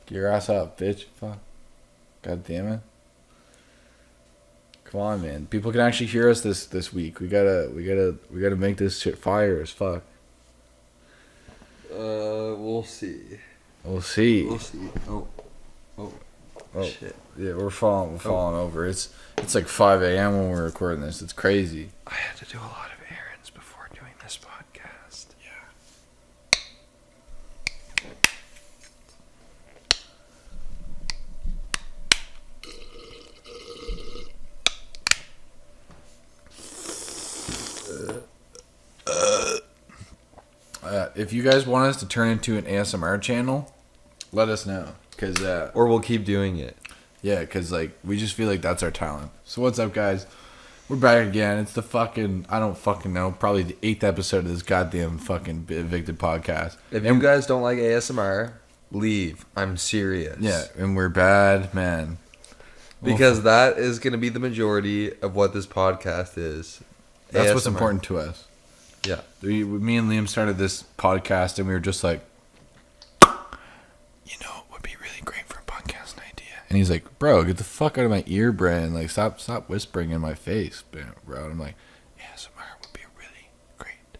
Get your ass up, bitch. Fuck. God damn it. Come on, man. People can actually hear us this week. We gotta make this shit fire as fuck. We'll see. We'll see. We'll see. Oh, shit. Yeah, we're falling over. It's like 5 a.m. when we're recording this. It's crazy. I had to do a lot of errands before doing this podcast. Yeah. If you guys want us to turn into an ASMR channel, let us know. Or we'll keep doing it. Yeah, because like we just feel like that's our talent. So what's up, guys? We're back again. It's the fucking, I don't fucking know, probably the 8th episode of this goddamn fucking Evicted podcast. If you guys don't like ASMR, leave. I'm serious. Yeah, and we're bad, man. Because that is going to be the majority of what this podcast is. That's ASMR. what's important to us. Yeah. Me and Liam started this podcast and we were just like, you know, it would be really great for a podcast idea. And he's like, bro, get the fuck out of my ear, Brian. Like, stop whispering in my face, bro. And I'm like, ASMR would be a really great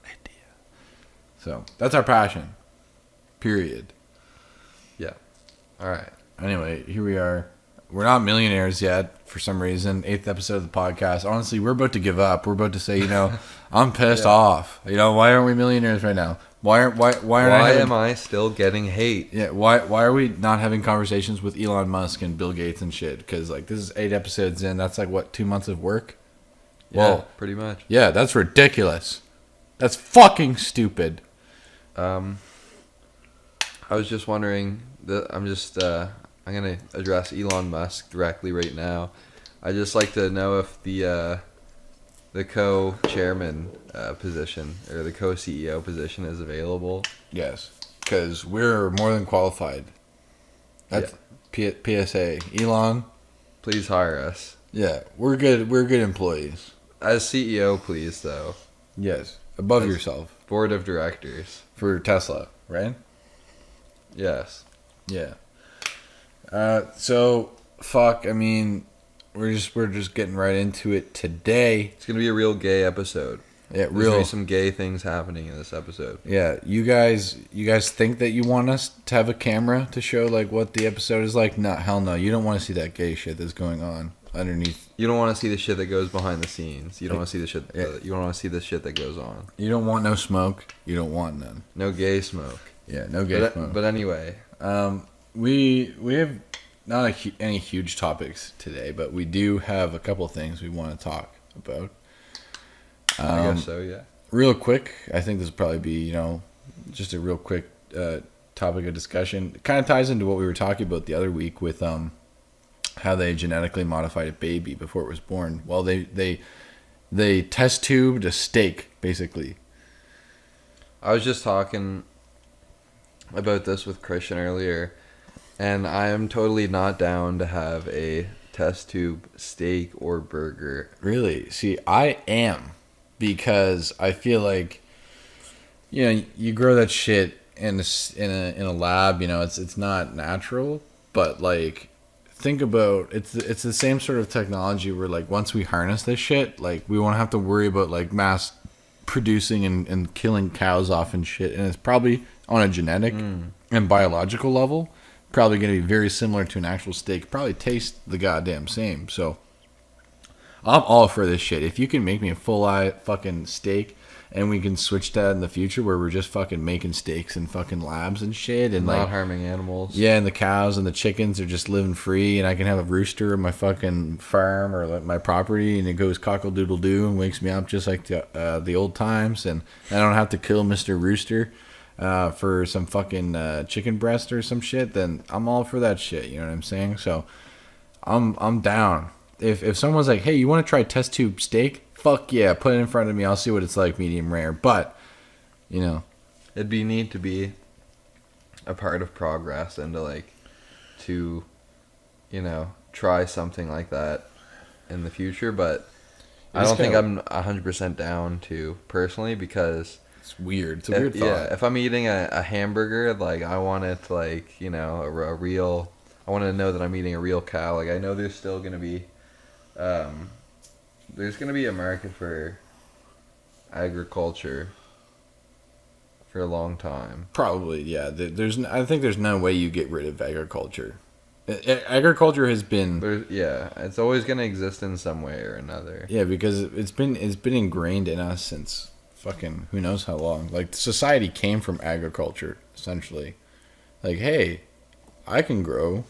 idea. So that's our passion. Period. Yeah. All right. Anyway, here we are. We're not millionaires yet for some reason. 8th episode of the podcast. Honestly, we're about to give up. We're about to say, you know, I'm pissed off. You know, why aren't we millionaires right now? Why am I still getting hate? Yeah, why are we not having conversations with Elon Musk and Bill Gates and shit? Because like this is 8 episodes in. That's like what, 2 months of work? Yeah, well, pretty much. Yeah, that's ridiculous. That's fucking stupid. I was just wondering that I'm going to address Elon Musk directly right now. I'd just like to know if the co-chairman position or the co-CEO position is available. Yes, because we're more than qualified. That's PSA. Elon, please hire us. Yeah, we're good. We're good employees. As CEO, please, though. Yes, above yourself. Board of directors. For Tesla, right? Yes. Yeah. So fuck. I mean, we're just getting right into it today. It's gonna be a real gay episode. Yeah, There's gonna be some gay things happening in this episode. Yeah, you guys think that you want us to have a camera to show like what the episode is like? No, hell no. You don't want to see that gay shit that's going on underneath. You don't want to see the shit that goes behind the scenes. You don't want to see the shit. You don't want to see the shit that goes on. You don't want no smoke. You don't want none. No gay smoke. Yeah, no gay smoke. But anyway, we have not any huge topics today, but we do have a couple things we want to talk about. I guess so, yeah. Real quick, I think this will probably be, just a real quick topic of discussion. It kind of ties into what we were talking about the other week with how they genetically modified a baby before it was born. Well, they test tubed a steak, basically. I was just talking about this with Christian earlier, and I am totally not down to have a test tube steak or burger. Really? See, I am. Because I feel like, you grow that shit in a lab. It's not natural. But like, think about it's the same sort of technology where like once we harness this shit, like we won't have to worry about like mass producing and killing cows off and shit. And it's probably on a genetic and biological level, probably going to be very similar to an actual steak. Probably taste the goddamn same. So I'm all for this shit. If you can make me a full-eye fucking steak and we can switch that in the future where we're just fucking making steaks in fucking labs and shit and not like harming animals. Yeah, and the cows and the chickens are just living free and I can have a rooster in my fucking farm or like my property and it goes cockle-doodle-doo and wakes me up just like the old times and I don't have to kill Mr. Rooster for some fucking chicken breast or some shit, then I'm all for that shit, you know what I'm saying? So I'm down. If someone's like, hey, you want to try test tube steak? Fuck yeah, put it in front of me. I'll see what it's like medium rare. But, it'd be neat to be a part of progress and to try something like that in the future. But I don't think I'm 100% down to personally because It's weird. It's a weird thought. Yeah, if I'm eating a hamburger, like I want it like a real. I want to know that I'm eating a real cow. Like I know there's still gonna be, there's gonna be a market for agriculture for a long time. Probably, yeah. I think there's no way you get rid of agriculture. Agriculture has been It's always gonna exist in some way or another. yeah, because it's been ingrained in us since fucking who knows how long. Like society came from agriculture essentially. Like, hey, I can grow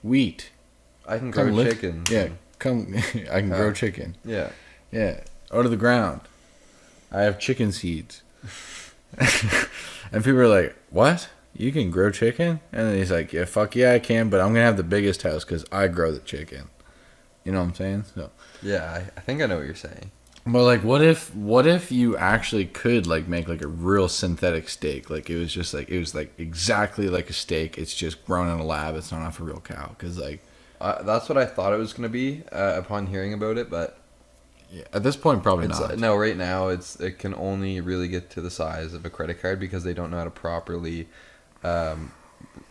wheat. I can grow chicken. Yeah, I can grow chicken. Yeah. Yeah, out of the ground. I have chicken seeds. And people are like, what? You can grow chicken? And then he's like, yeah, fuck yeah, I can, but I'm going to have the biggest house because I grow the chicken. You know what I'm saying? So Yeah, I think I know what you're saying. But like, what if you actually could like make like a real synthetic steak? Like it was like exactly like a steak. It's just grown in a lab. It's not off a real cow. Because like that's what I thought it was gonna be upon hearing about it. But yeah, at this point, probably not. No, right now it can only really get to the size of a credit card because they don't know how to properly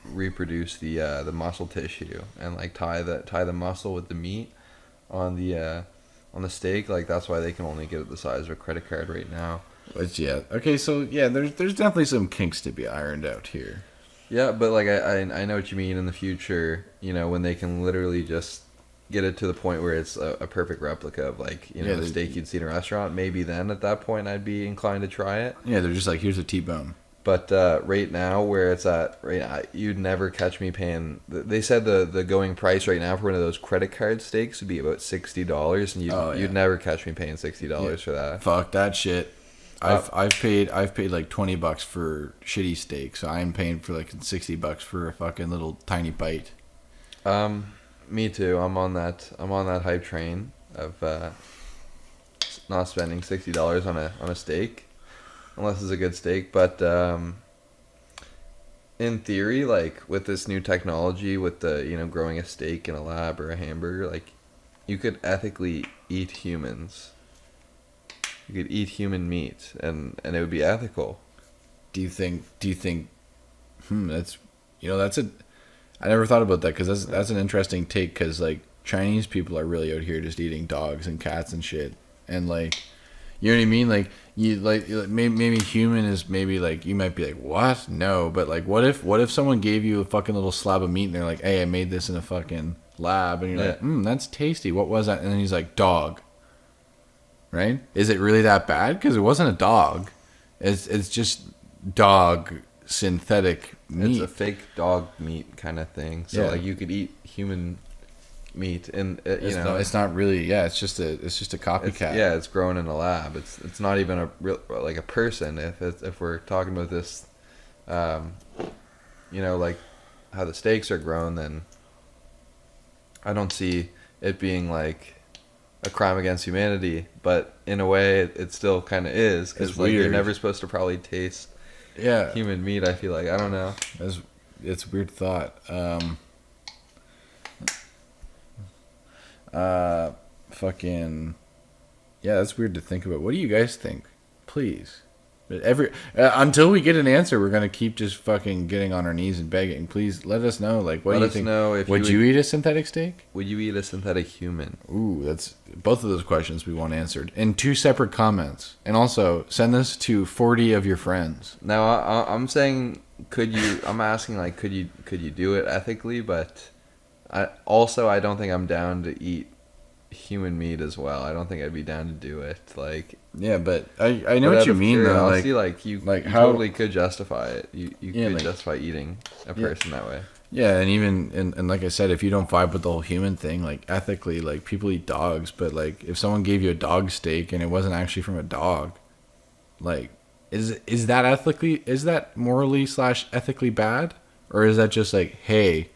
reproduce the muscle tissue and like tie the muscle with the meat on the steak. Like that's why they can only get it the size of a credit card right now. But yeah, okay, so yeah, there's definitely some kinks to be ironed out here. Yeah, but like I know what you mean in the future. When they can literally just get it to the point where it's a perfect replica of like the steak you'd see in a restaurant. Maybe then at that point I'd be inclined to try it. Yeah, they're just like, here's a T-bone. But right now, where it's at, you'd never catch me paying. They said the going price right now for one of those credit card steaks would be about $60, and you'd never catch me paying $60 for that. Fuck that shit. I've paid like $20 for shitty steak, so I'm paying for like $60 for a fucking little tiny bite. Me too. I'm on that hype train of not spending $60 on a steak. Unless it's a good steak, but in theory, like with this new technology, with the growing a steak in a lab or a hamburger, like you could ethically eat humans. You could eat human meat, and it would be ethical. Do you think? That's I never thought about that because that's an interesting take because like Chinese people are really out here just eating dogs and cats and shit, and like. You know what I mean? Like you like maybe human is maybe like you might be like what? No, but like what if someone gave you a fucking little slab of meat and they're like, hey, I made this in a fucking lab, and you're like, that's tasty. What was that? And then he's like, dog. Right? Is it really that bad? Because it wasn't a dog. It's just dog synthetic meat. It's a fake dog meat kind of thing. So like you could eat human meat and it's not really it's just a copycat. It's grown in a lab. It's not even a real like a person. If we're talking about this like how the steaks are grown, then I don't see it being like a crime against humanity, but in a way it still kind of is because like you're never supposed to probably taste human meat. I feel like I don't know. It's a weird thought. Fucking yeah, that's weird to think about. What do you guys think? Please, until we get an answer, we're gonna keep just fucking getting on our knees and begging. Please let us know. Like, what do you think? If would you eat a synthetic steak? Would you eat a synthetic human? Ooh, that's both of those questions we want answered in 2 separate comments, and also send this to 40 of your friends. Now, I'm saying, could you? I'm asking, like, could you do it ethically? But I don't think I'm down to eat human meat as well. I don't think I'd be down to do it. Like, yeah, but I know what you mean though. Like you totally could justify it. You could justify eating a person that way. Yeah, and even and like I said, if you don't vibe with the whole human thing, like ethically, like people eat dogs, but like if someone gave you a dog steak and it wasn't actually from a dog, like is that morally / ethically bad, or is that just like, hey,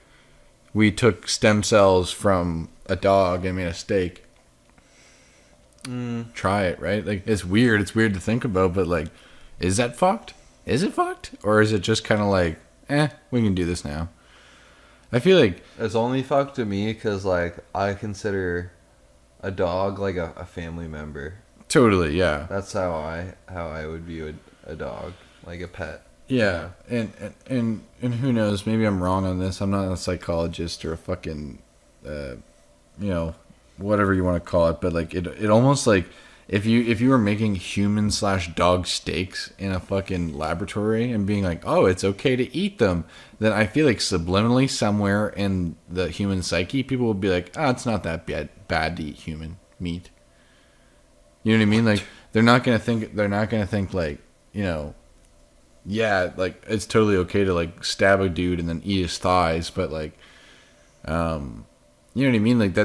we took stem cells from a dog and made a steak? Try it, right? Like it's weird to think about, but like, is that fucked? Is it fucked, or is it just kind of like, we can do this now? I feel like it's only fucked to me because like I consider a dog like a family member. Totally, yeah. That's how I would view a dog, like a pet. Yeah, and who knows? Maybe I'm wrong on this. I'm not a psychologist or a fucking, whatever you want to call it. But like it almost like if you were making human / dog steaks in a fucking laboratory and being like, oh, it's okay to eat them, then I feel like subliminally somewhere in the human psyche, people will be like, oh, it's not that bad to eat human meat. You know what I mean? Like they're not gonna think like, yeah, like it's totally okay to like stab a dude and then eat his thighs, but like, you know what I mean? Like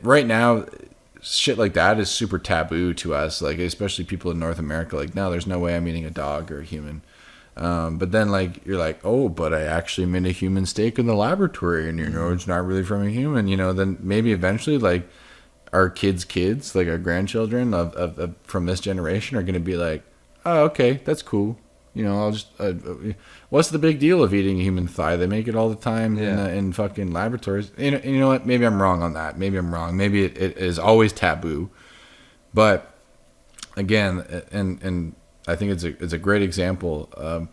right now, shit like that is super taboo to us. Like especially people in North America. Like, no, there's no way I'm eating a dog or a human. But then like you're like, oh, but I actually made a human steak in the laboratory, and it's not really from a human. Then maybe eventually like our kids, like our grandchildren of from this generation, are gonna be like, oh, okay, that's cool. I'll just. What's the big deal of eating a human thigh? They make it all the time in fucking laboratories. You know what? Maybe I'm wrong on that. Maybe I'm wrong. Maybe it is always taboo. But again, and I think it's a great example.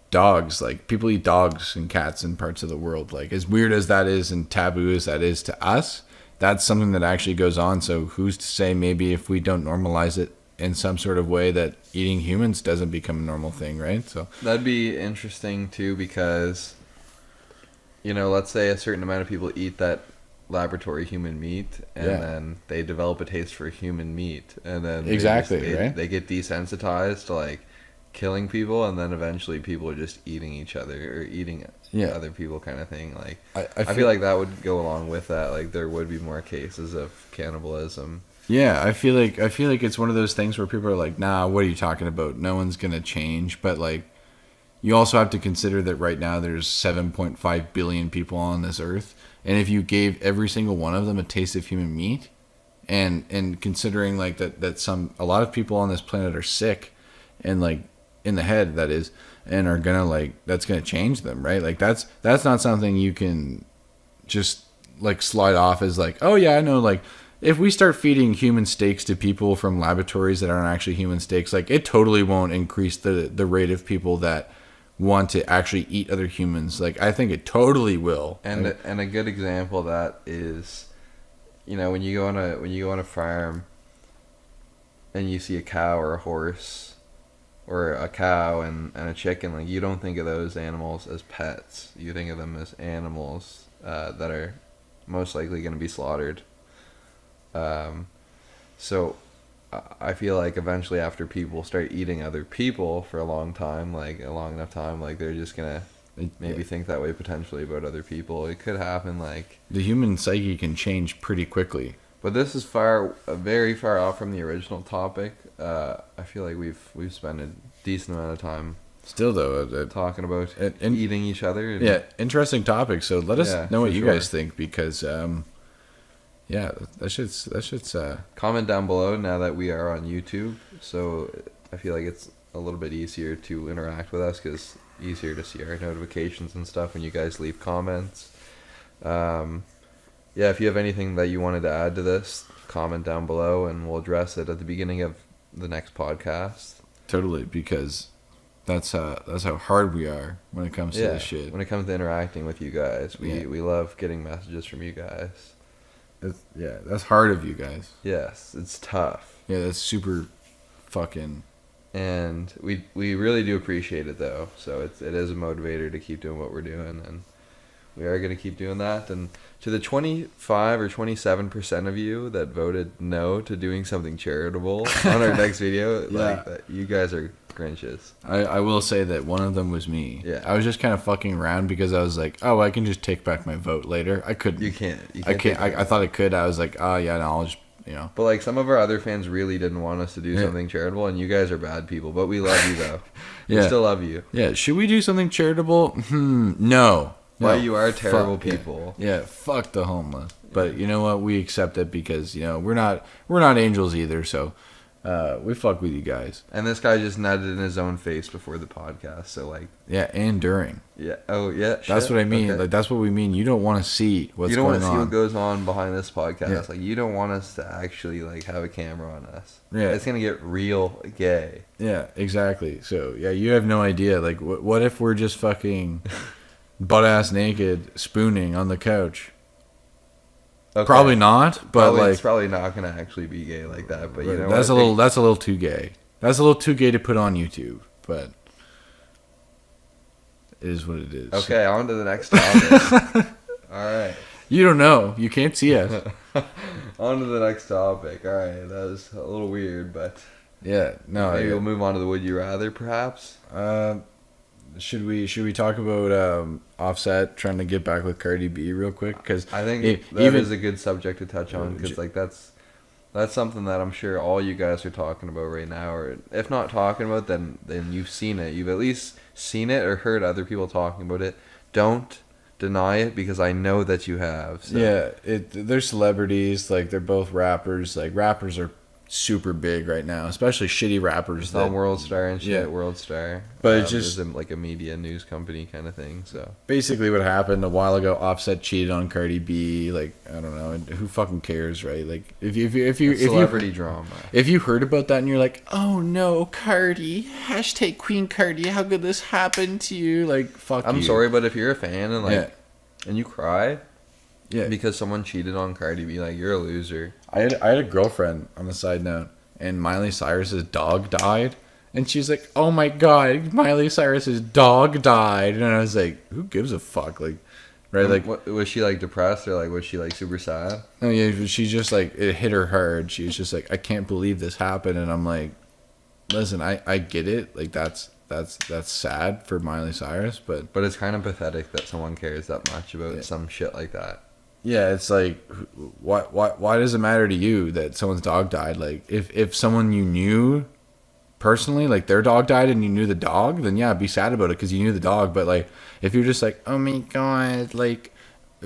Dogs, like people eat dogs and cats in parts of the world. Like as weird as that is and taboo as that is to us, that's something that actually goes on. So who's to say maybe if we don't normalize it in some sort of way that eating humans doesn't become a normal thing, right? So that'd be interesting too, because let's say a certain amount of people eat that laboratory human meat, and then they develop a taste for human meat, and then they get desensitized to like killing people, and then eventually people are just eating each other or eating other people, kind of thing. Like I feel like that would go along with that. Like there would be more cases of cannibalism. Yeah, I feel like it's one of those things where people are like, nah, what are you talking about? No one's gonna change. But like, you also have to consider that right now there's 7.5 billion people on this earth, and if you gave every single one of them a taste of human meat, and considering like that a lot of people on this planet are sick, and like in the head that is, and are gonna like that's gonna change them, right? Like that's not something you can just like slide off as like, oh yeah, I know, like. If we start feeding human steaks to people from laboratories that aren't actually human steaks, like it totally won't increase the rate of people that want to actually eat other humans. Like I think it totally will. And a good example of that is, when you go on a farm and you see a cow or a horse or a cow and a chicken, like you don't think of those animals as pets. You think of them as animals that are most likely going to be slaughtered. So I feel like eventually after people start eating other people for a long enough time, like they're just gonna maybe think that way potentially about other people. It could happen. Like the human psyche can change pretty quickly. But this is very far off from the original topic. I feel like we've spent a decent amount of time still though talking about eating each other. Yeah, interesting topic. So let us know what you guys think, because yeah, that shit's comment down below now that we are on YouTube. So I feel like it's a little bit easier to interact with us, because easier to see our notifications and stuff when you guys leave comments. If you have anything that you wanted to add to this, comment down below and we'll address it at the beginning of the next podcast. Totally, because that's how hard we are when it comes to this shit. When it comes to interacting with you guys, we love getting messages from you guys. That's hard of you guys. Yes, it's tough. Yeah, that's super fucking. And we really do appreciate it though. So it is a motivator to keep doing what we're doing, and we are going to keep doing that. And to the 25 or 27% of you that voted no to doing something charitable on our next video, you guys are Grinches. I will say that one of them was me. Yeah. I was just kind of fucking around because I was like, oh, I can just take back my vote later. I couldn't. You can't. I thought I could. I was like, oh yeah, no, I'll just, But like some of our other fans really didn't want us to do something charitable, and you guys are bad people, but we love you though. We still love you. Yeah. Should we do something charitable? No. Why you are terrible people. Yeah. Fuck the homeless. But you know what? We accept it because we're not angels either. So We fuck with you guys. And this guy just nutted in his own face before the podcast. So like, Yeah, and during. yeah. Oh yeah. That's shit. what I mean. Okay. Like that's what we mean. You don't want to see what's You don't going want to see on. what goes on behind this podcast. Yeah. Like you don't want us to actually like have a camera on us. Yeah. It's gonna get real gay. Yeah, exactly. So yeah, you have no idea. Like, what if we're just fucking butt ass naked spooning on the couch? Okay. Probably not, but Probably, like it's probably not gonna actually be gay like that. But you know, that's what? that's a little too gay. That's a little too gay to put on YouTube, but it is what it is. Okay, on to the next topic. All right. You don't know. You can't see us. On to the next topic. All right, that was a little weird, but Yeah. No. maybe yeah. we'll move on to the would you rather, perhaps. Should we talk about Offset trying to get back with Cardi B real quick? Because I think that is a good subject to touch on because like that's something that I'm sure all you guys are talking about right now, or if not talking about, then you've seen it. You've at least seen it or heard other people talking about it. Don't deny it because I know that you have. So. Yeah, they're celebrities. Like they're both rappers. Like rappers are super big right now, especially shitty rappers. It's on World Star and shit. Yeah. World Star, But it's just like a media news company kind of thing. So basically what happened a while ago. Offset cheated on Cardi B. Like I don't know, and who fucking cares, right? Like if you celebrity drama. If you heard about that and you're like, oh no, Cardi, hashtag Queen Cardi, how could this happen to you? Like fuck you. I'm sorry, but if you're a fan and like Yeah. and you cry, Yeah. because someone cheated on Cardi B, like you're a loser. I had a girlfriend on the side note, and Miley Cyrus's dog died, and she's like, "Oh my god, Miley Cyrus's dog died," and I was like, "Who gives a fuck?" Like, right? Like, What, was she like depressed or like was she like super sad? oh yeah, she's just like it hit her hard. She was just like, "I can't believe this happened," and I'm like, "Listen, I get it. Like that's sad for Miley Cyrus, but But it's kind of pathetic that someone cares that much about some shit like that. yeah, it's like, why does it matter to you that someone's dog died? Like, if someone you knew personally, like their dog died and you knew the dog, then yeah, be sad about it because you knew the dog. But like, if you're just like, oh my god, like,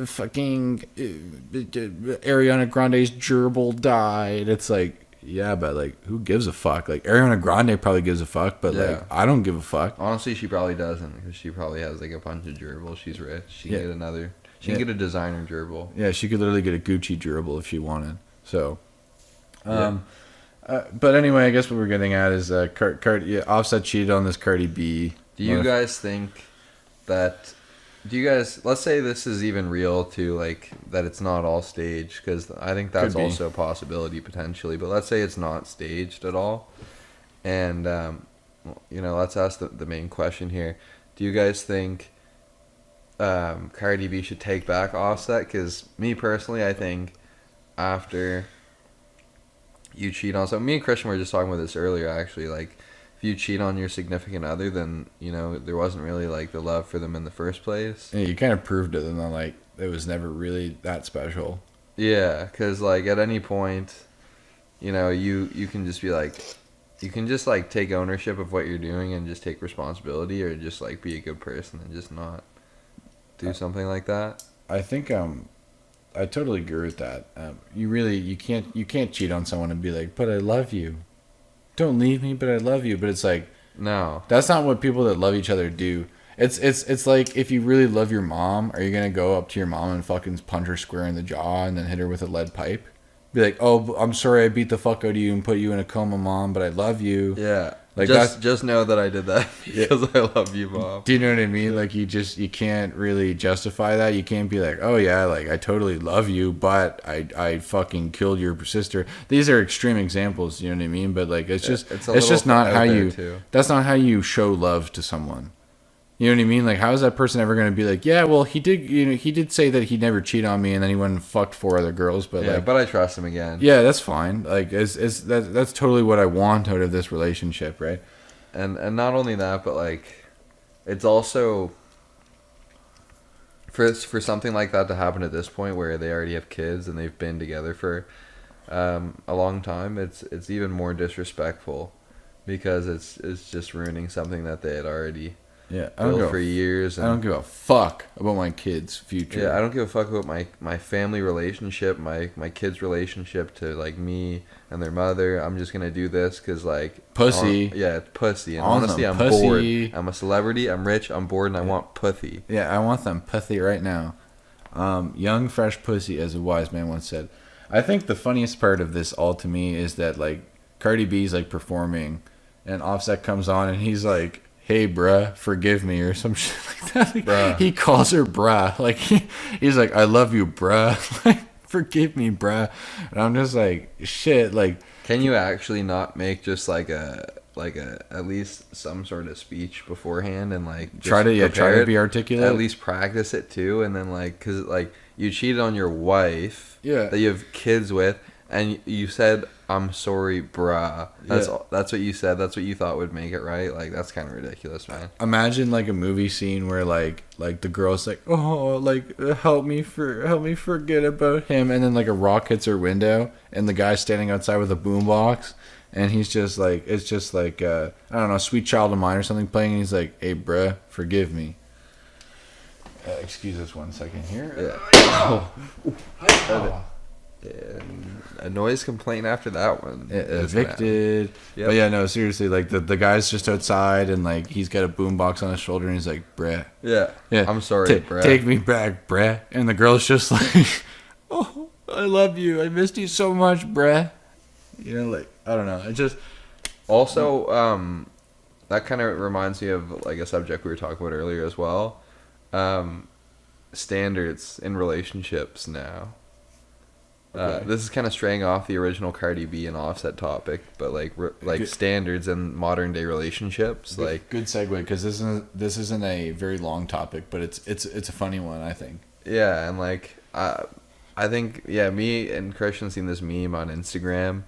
fucking Ariana Grande's gerbil died, it's like, yeah, but like, who gives a fuck? Like, Ariana Grande probably gives a fuck, but Yeah. like, I don't give a fuck. Honestly, she probably doesn't because she probably has like a bunch of gerbils. She's rich. She can Yeah. get another. She can get a designer gerbil. Yeah, she could literally get a Gucci gerbil if she wanted. So, Yeah. but anyway, I guess what we're getting at is Offset cheated on this Cardi B. Do you guys think that? Do you guys? Let's say this is even real too, like that it's not all staged, because I think that's Could be. also a possibility potentially. But let's say it's not staged at all, and let's ask the main question here. Do you guys think Cardi B should take back Offset? Because me personally, I think after you cheat on me and Christian were just talking about this earlier actually, like if you cheat on your significant other, then there wasn't really like the love for them in the first place. Yeah, you kind of proved it, and then like it was never really that special. Yeah, because like at any point, you can just be like, you can just like take ownership of what you're doing and just take responsibility, or just like be a good person and just not do something like that. I think I totally agree with that. You can't cheat on someone and be like, but I love you. Don't leave me, but I love you. But it's like, No. that's not what people that love each other do. It's like, if you really love your mom, are you gonna go up to your mom and fucking punch her square in the jaw and then hit her with a lead pipe? Be like, oh, I'm sorry I beat the fuck out of you and put you in a coma, mom, but I love you. Yeah. Like just know that I did that because I love you, Mom. Do you know what I mean? Like you can't really justify that. You can't be like, oh yeah, like I totally love you, but I fucking killed your sister. These are extreme examples, you know what I mean? But like it's just not how you. That's not how you show love to someone. You know what I mean? Like, how is that person ever going to be like, yeah, well, he did say that he never cheated on me, and then he went and fucked 4 other girls, but yeah, like, but I trust him again. Yeah, that's fine. Like, that's totally what I want out of this relationship, right? And not only that, but like, it's also for something like that to happen at this point where they already have kids and they've been together for a long time. It's even more disrespectful because it's just ruining something that they had already Yeah, Bill for years. I don't give a fuck about my kids' future. Yeah, I don't give a fuck about my family relationship, my kids' relationship to like me and their mother. I'm just gonna do this because like pussy. Yeah, it's pussy. And Awesome. honestly, I'm pussy. bored. I'm a celebrity. I'm rich. I'm bored, and I want pussy. Yeah, I want them pussy right now. Young fresh pussy, as a wise man once said. I think the funniest part of this all to me is that like Cardi B's like performing, and Offset comes on and he's like, "Hey, bruh, forgive me," or some shit like that. Like, bruh. He calls her bruh. Like he's like, "I love you, bruh." Like, forgive me, bruh. And I'm just like, shit. Like, can you actually not make just like a at least some sort of speech beforehand and like just try to be articulate. At least practice it too, and then like because like you cheated on your wife, that you have kids with, and you said, "I'm sorry, bruh." That's what you said. That's what you thought would make it right. Like that's kind of ridiculous, man. Imagine like a movie scene where like the girl's like, "Oh, like help me forget about him," and then like a rock hits her window, and the guy's standing outside with a boombox, and he's just like, it's just like I don't know, Sweet Child of Mine or something playing, and he's like, "Hey, bruh, forgive me." Excuse us 1 second here. Yeah. And a noise complaint after that one. Evicted. Yep. But yeah, no, seriously, like the guy's just outside and like he's got a boombox on his shoulder and he's like, "Bruh." Yeah. I'm sorry, bruh. Take me back, bruh. And the girl's just like, "Oh, I love you. I missed you so much, bruh." You know, like, I don't know. It just... Also, that kind of reminds me of like a subject we were talking about earlier as well. Standards in relationships now. Okay. This is kind of straying off the original Cardi B and Offset topic, but like good. Standards in modern day relationships. Good segue, because this isn't a very long topic, but it's a funny one, I think. Yeah, and like I think me and Christian seen this meme on Instagram,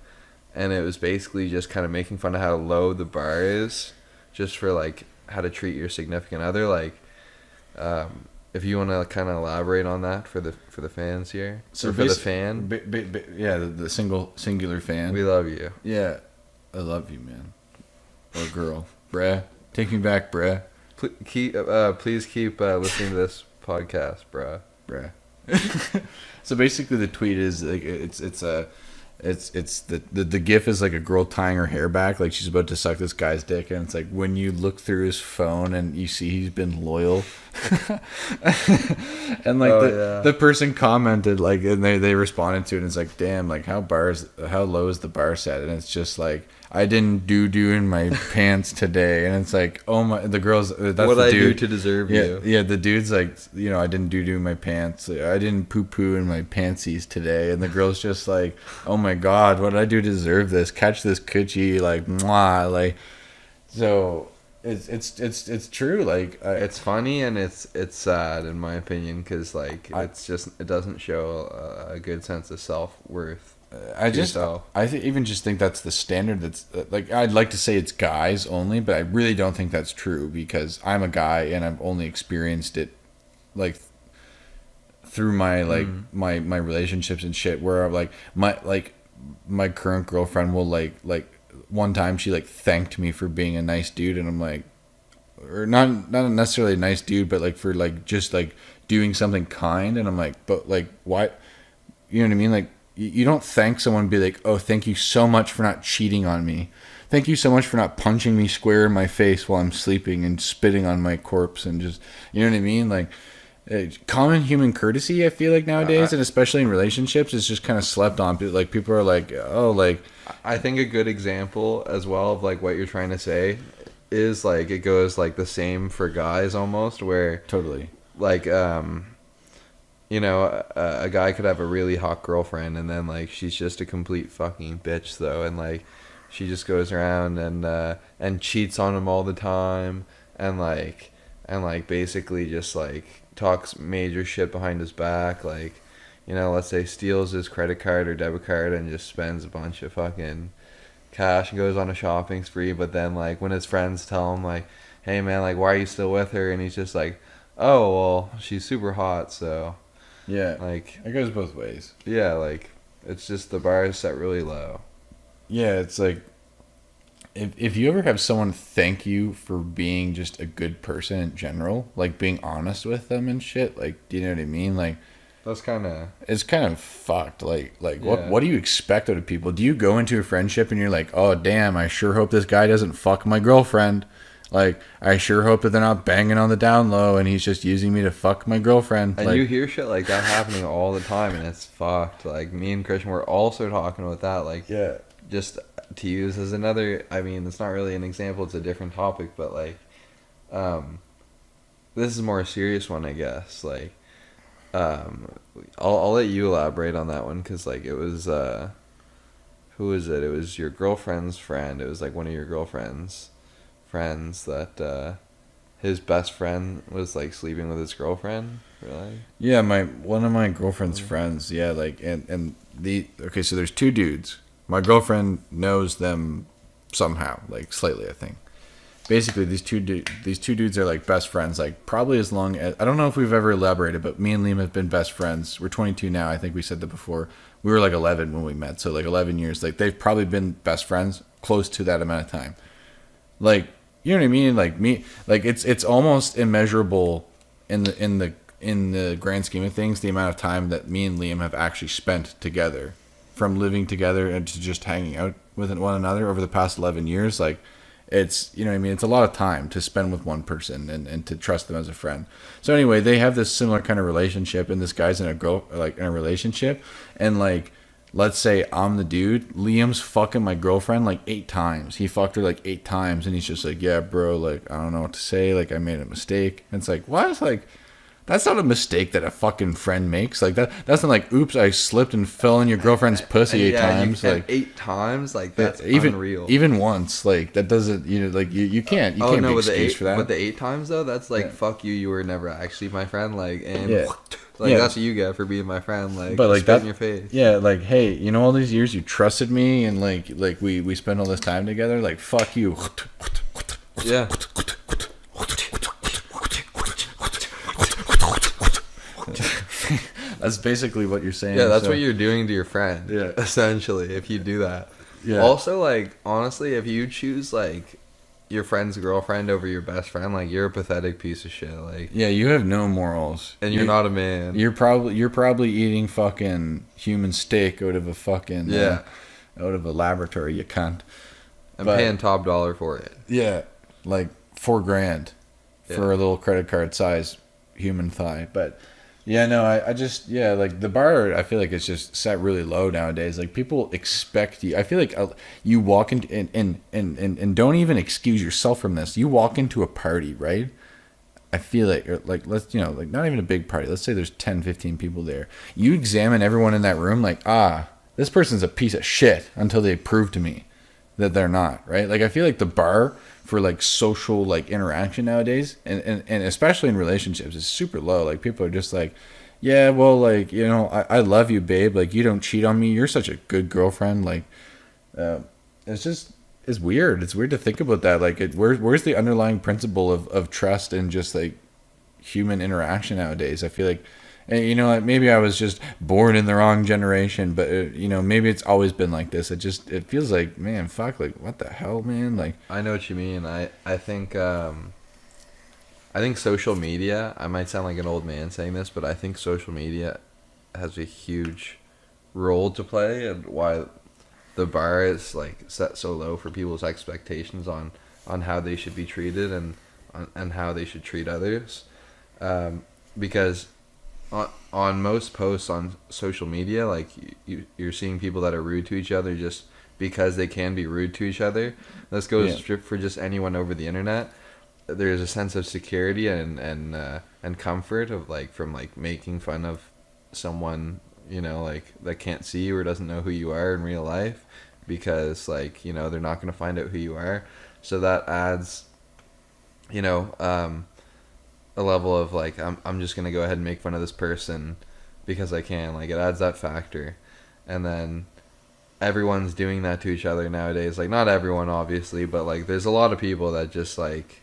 and it was basically just kind of making fun of how low the bar is, just for like how to treat your significant other. Like, if you want to kind of elaborate on that for the fans here, so for the fan, the singular fan. We love you. Yeah, I love you, man. Or girl, bruh. Take me back, bruh. Please keep listening to this podcast, bruh. So basically, the tweet is like it's the gif is like a girl tying her hair back, like she's about to suck this guy's dick, and it's like when you look through his phone and you see he's been loyal. And like the person commented, like, and they responded to it, and it's like, damn, like how low is the bar set? And it's just like, I didn't doo in my pants today, and it's like, oh my, the girl's that's what the I dude do to deserve you. Yeah, the dude's like, you know, I didn't doo in my pants, I didn't poo in my pantsies today, and the girl's just like, oh my god, what did I do to deserve this? Catch this coochie, like, mwah, like, so. It's true. Like, it's funny and it's sad in my opinion, because like it doesn't show a good sense of self-worth. I even just think that's the standard. That's like, I'd like to say it's guys only, but I really don't think that's true, because I'm a guy and I've only experienced it like through my like my relationships and shit, where my current girlfriend will like one time she like thanked me for being a nice dude, and I'm like, or not necessarily a nice dude, but like for like just like doing something kind, and I'm like, but like, why? You know what I mean? Like, you don't thank someone and be like, oh, thank you so much for not cheating on me. Thank you so much for not punching me square in my face while I'm sleeping and spitting on my corpse, and just, you know what I mean? Like, common human courtesy, I feel like nowadays, and especially in relationships, is just kind of slept on. Like, people are like, oh, like, I think a good example as well of like what you're trying to say is like, it goes like the same for guys almost, where totally, like, you know, a guy could have a really hot girlfriend, and then like she's just a complete fucking bitch though, and like she just goes around and cheats on him all the time, and like basically just like talks major shit behind his back, like, you know, let's say steals his credit card or debit card and just spends a bunch of fucking cash and goes on a shopping spree. But then like when his friends tell him like, hey man, like, why are you still with her? And he's just like, oh, well, she's super hot, so yeah, like, it goes both ways. Yeah, like, it's just the bar is set really low. Yeah, it's like, if you ever have someone thank you for being just a good person in general, like being honest with them and shit, like, do you know what I mean? Like, That's kind of it's kind of fucked. Like Yeah. what do you expect out of people? Do you go into a friendship and you're like, oh damn, I sure hope this guy doesn't fuck my girlfriend. Like, I sure hope that they're not banging on the down low and he's just using me to fuck my girlfriend. And Like, you hear shit like that happening all the time, and it's fucked. Like, me and Christian were also talking about that. Like, yeah, just to use as another, I mean, it's not really an example, it's a different topic, but like, this is more a serious one, I guess. Like, I'll let you elaborate on that one, because like, it was, who was it? It was your girlfriend's friend. It was like one of your girlfriend's friends that, his best friend was like sleeping with his girlfriend. Really? yeah. My one of my girlfriend's friends. Yeah, like and the okay. So there's two dudes. My girlfriend knows them somehow, like slightly, I think. Basically, these two dudes are like best friends, like probably as long as I don't know if we've ever elaborated, but me and Liam have been best friends. We're 22 now. I think we said that before. We were like 11 when we met, so like 11 years. Like they've probably been best friends close to that amount of time. Like, you know what I mean? Like me, like it's almost immeasurable in the grand scheme of things, the amount of time that me and Liam have actually spent together, from living together and to just hanging out with one another over the past 11 years. Like, it's, you know what I mean? It's a lot of time to spend with one person and to trust them as a friend. So anyway, they have this similar kind of relationship, and this guy's in a relationship, and like, let's say I'm the dude, Liam's fucking my girlfriend like 8 times. He fucked her like 8 times, and he's just like, yeah, bro, like, I don't know what to say. Like, I made a mistake. And it's like, what? It's like, that's not a mistake that a fucking friend makes. Like, that's not like, oops, I slipped and fell in your girlfriend's pussy 8 times. Like 8 times, like that's even unreal. Even once, like that doesn't, you know, like you can't be with the excused 8, for that. but the 8 times though, that's like, Yeah. fuck you. You were never actually my friend. Like, and Yeah. like Yeah. that's what you get for being my friend. Like, But like spit that, in your face. yeah, like, hey, you know, all these years you trusted me, and like we spent all this time together. Like, fuck you. Yeah. That's basically what you're saying. Yeah, that's so. what you're doing to your friend. Yeah. Essentially, if you do that. Yeah. Also, like, honestly, if you choose like your friend's girlfriend over your best friend, like, you're a pathetic piece of shit. Like, Yeah, you have no morals, and you're not a man. You're probably eating fucking human steak out of a fucking out of a laboratory. You cunt. I'm but- paying top dollar for it. Yeah, like $4,000 for a little credit card size human thigh. But yeah, no, I just, yeah, like the bar, I feel like it's just set really low nowadays. Like, people expect you. I feel like you walk into and don't even excuse yourself from this. You walk into a party, right? I feel like let's, you know, like, not even a big party. Let's say there's 10, 15 people there. You examine everyone in that room like, this person's a piece of shit until they prove to me that they're not, right? Like, I feel like the bar for like social like interaction nowadays, and especially in relationships, is super low. Like, people are just like, yeah, well, like, you know, I love you, babe. Like, you don't cheat on me. You're such a good girlfriend. Like, it's weird. It's weird to think about that. Like, where's the underlying principle of trust and just like human interaction nowadays? I feel like, and, you know, like, maybe I was just born in the wrong generation, but you know, maybe it's always been like this. It feels like, man, fuck, like, what the hell, man? Like, I know what you mean. I think social media, I might sound like an old man saying this, but I think social media has a huge role to play, and why the bar is like set so low for people's expectations on how they should be treated and how they should treat others. Because on most posts on social media, like, you're seeing people that are rude to each other just because they can be rude to each other. This goes for just anyone over the internet. There's a sense of security and comfort of, like, from like making fun of someone, you know, like, that can't see you or doesn't know who you are in real life, because, like, you know, they're not going to find out who you are. So that adds, you know, a level of like, I'm just gonna go ahead and make fun of this person because I can. Like, it adds that factor. And then everyone's doing that to each other nowadays. Like, not everyone, obviously, but like, there's a lot of people that just, like,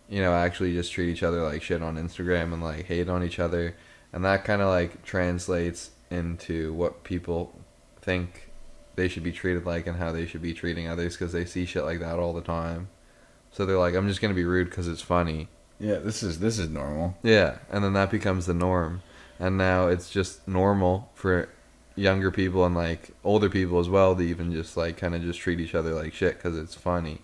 you know, actually just treat each other like shit on Instagram and like hate on each other, and that kind of like translates into what people think they should be treated like and how they should be treating others because they see shit like that all the time. So they're like, I'm just gonna be rude because it's funny. Yeah, this is normal. Yeah, and then that becomes the norm, and now it's just normal for younger people and like older people as well to even just like kind of just treat each other like shit because it's funny.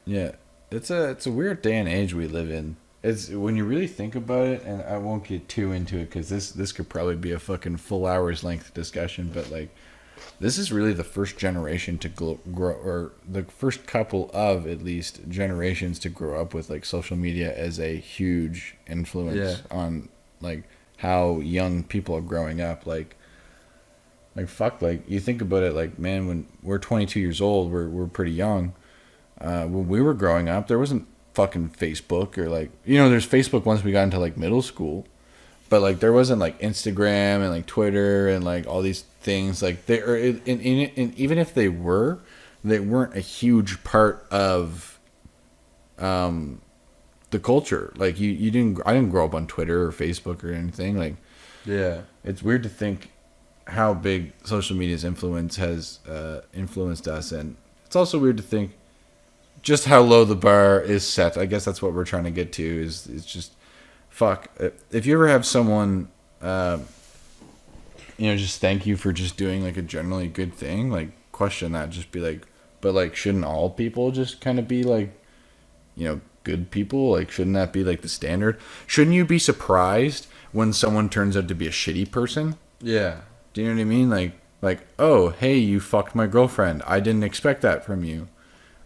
Yeah, it's a weird day and age we live in. It's when you really think about it, and I won't get too into it because this could probably be a fucking full hour's length discussion. But like, this is really the first generation to grow, or the first couple of at least generations to grow up with like social media as a huge influence on like how young people are growing up. Like fuck, like you think about it, like man, when we're 22 years old, we're pretty young. When we were growing up, there wasn't fucking Facebook or like, you know, there's Facebook once we got into like middle school, but like there wasn't like Instagram and like Twitter and like all these things. Like they are, and even if they weren't a huge part of the culture. Like I didn't grow up on Twitter or Facebook or anything. Like, yeah, it's weird to think how big social media's influence has influenced us, and it's also weird to think just how low the bar is set. I guess that's what we're trying to get to. Is just fuck. If you ever have someone, just thank you for just doing like a generally good thing, like question that. Just be like, but like, shouldn't all people just kind of be like, good people? Like, shouldn't that be like the standard? Shouldn't you be surprised when someone turns out to be a shitty person? Yeah. Do you know what I mean? Like, oh, hey, you fucked my girlfriend. I didn't expect that from you.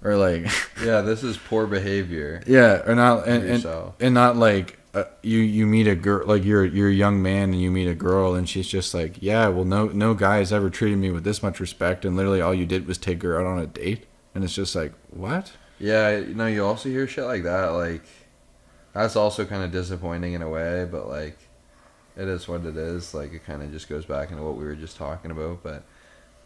Or like, yeah, this is poor behavior. Yeah, or not, and not like you meet a girl, like you're a young man and you meet a girl and she's just like, yeah, well, no guy has ever treated me with this much respect, and literally all you did was take her out on a date, and it's just like, what? Yeah, you also hear shit like that. Like, that's also kind of disappointing in a way, but like, it is what it is. Like, it kind of just goes back into what we were just talking about, but.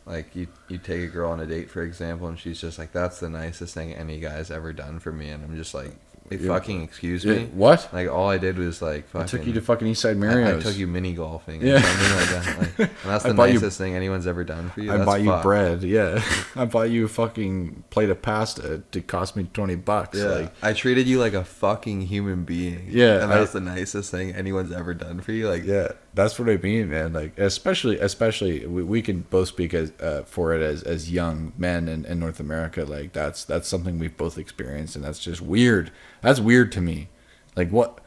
Like, you take a girl on a date, for example, and she's just like, that's the nicest thing any guy's ever done for me. And I'm just like, fucking excuse me? What? Like, all I did was, like, fucking... I took you to fucking Eastside Mario's. I took you mini-golfing. Yeah. Or something like that. Like, and that's the nicest thing anyone's ever done for you. I bought you bread, yeah. I bought you a fucking plate of pasta. It cost me $20. Yeah. Like, I treated you like a fucking human being. Yeah. And that's the nicest thing anyone's ever done for you. Like, yeah. That's what I mean, man. Like, especially we can both speak for it as young men in North America. Like, that's something we've both experienced, and that's just weird. That's weird to me. Like, what,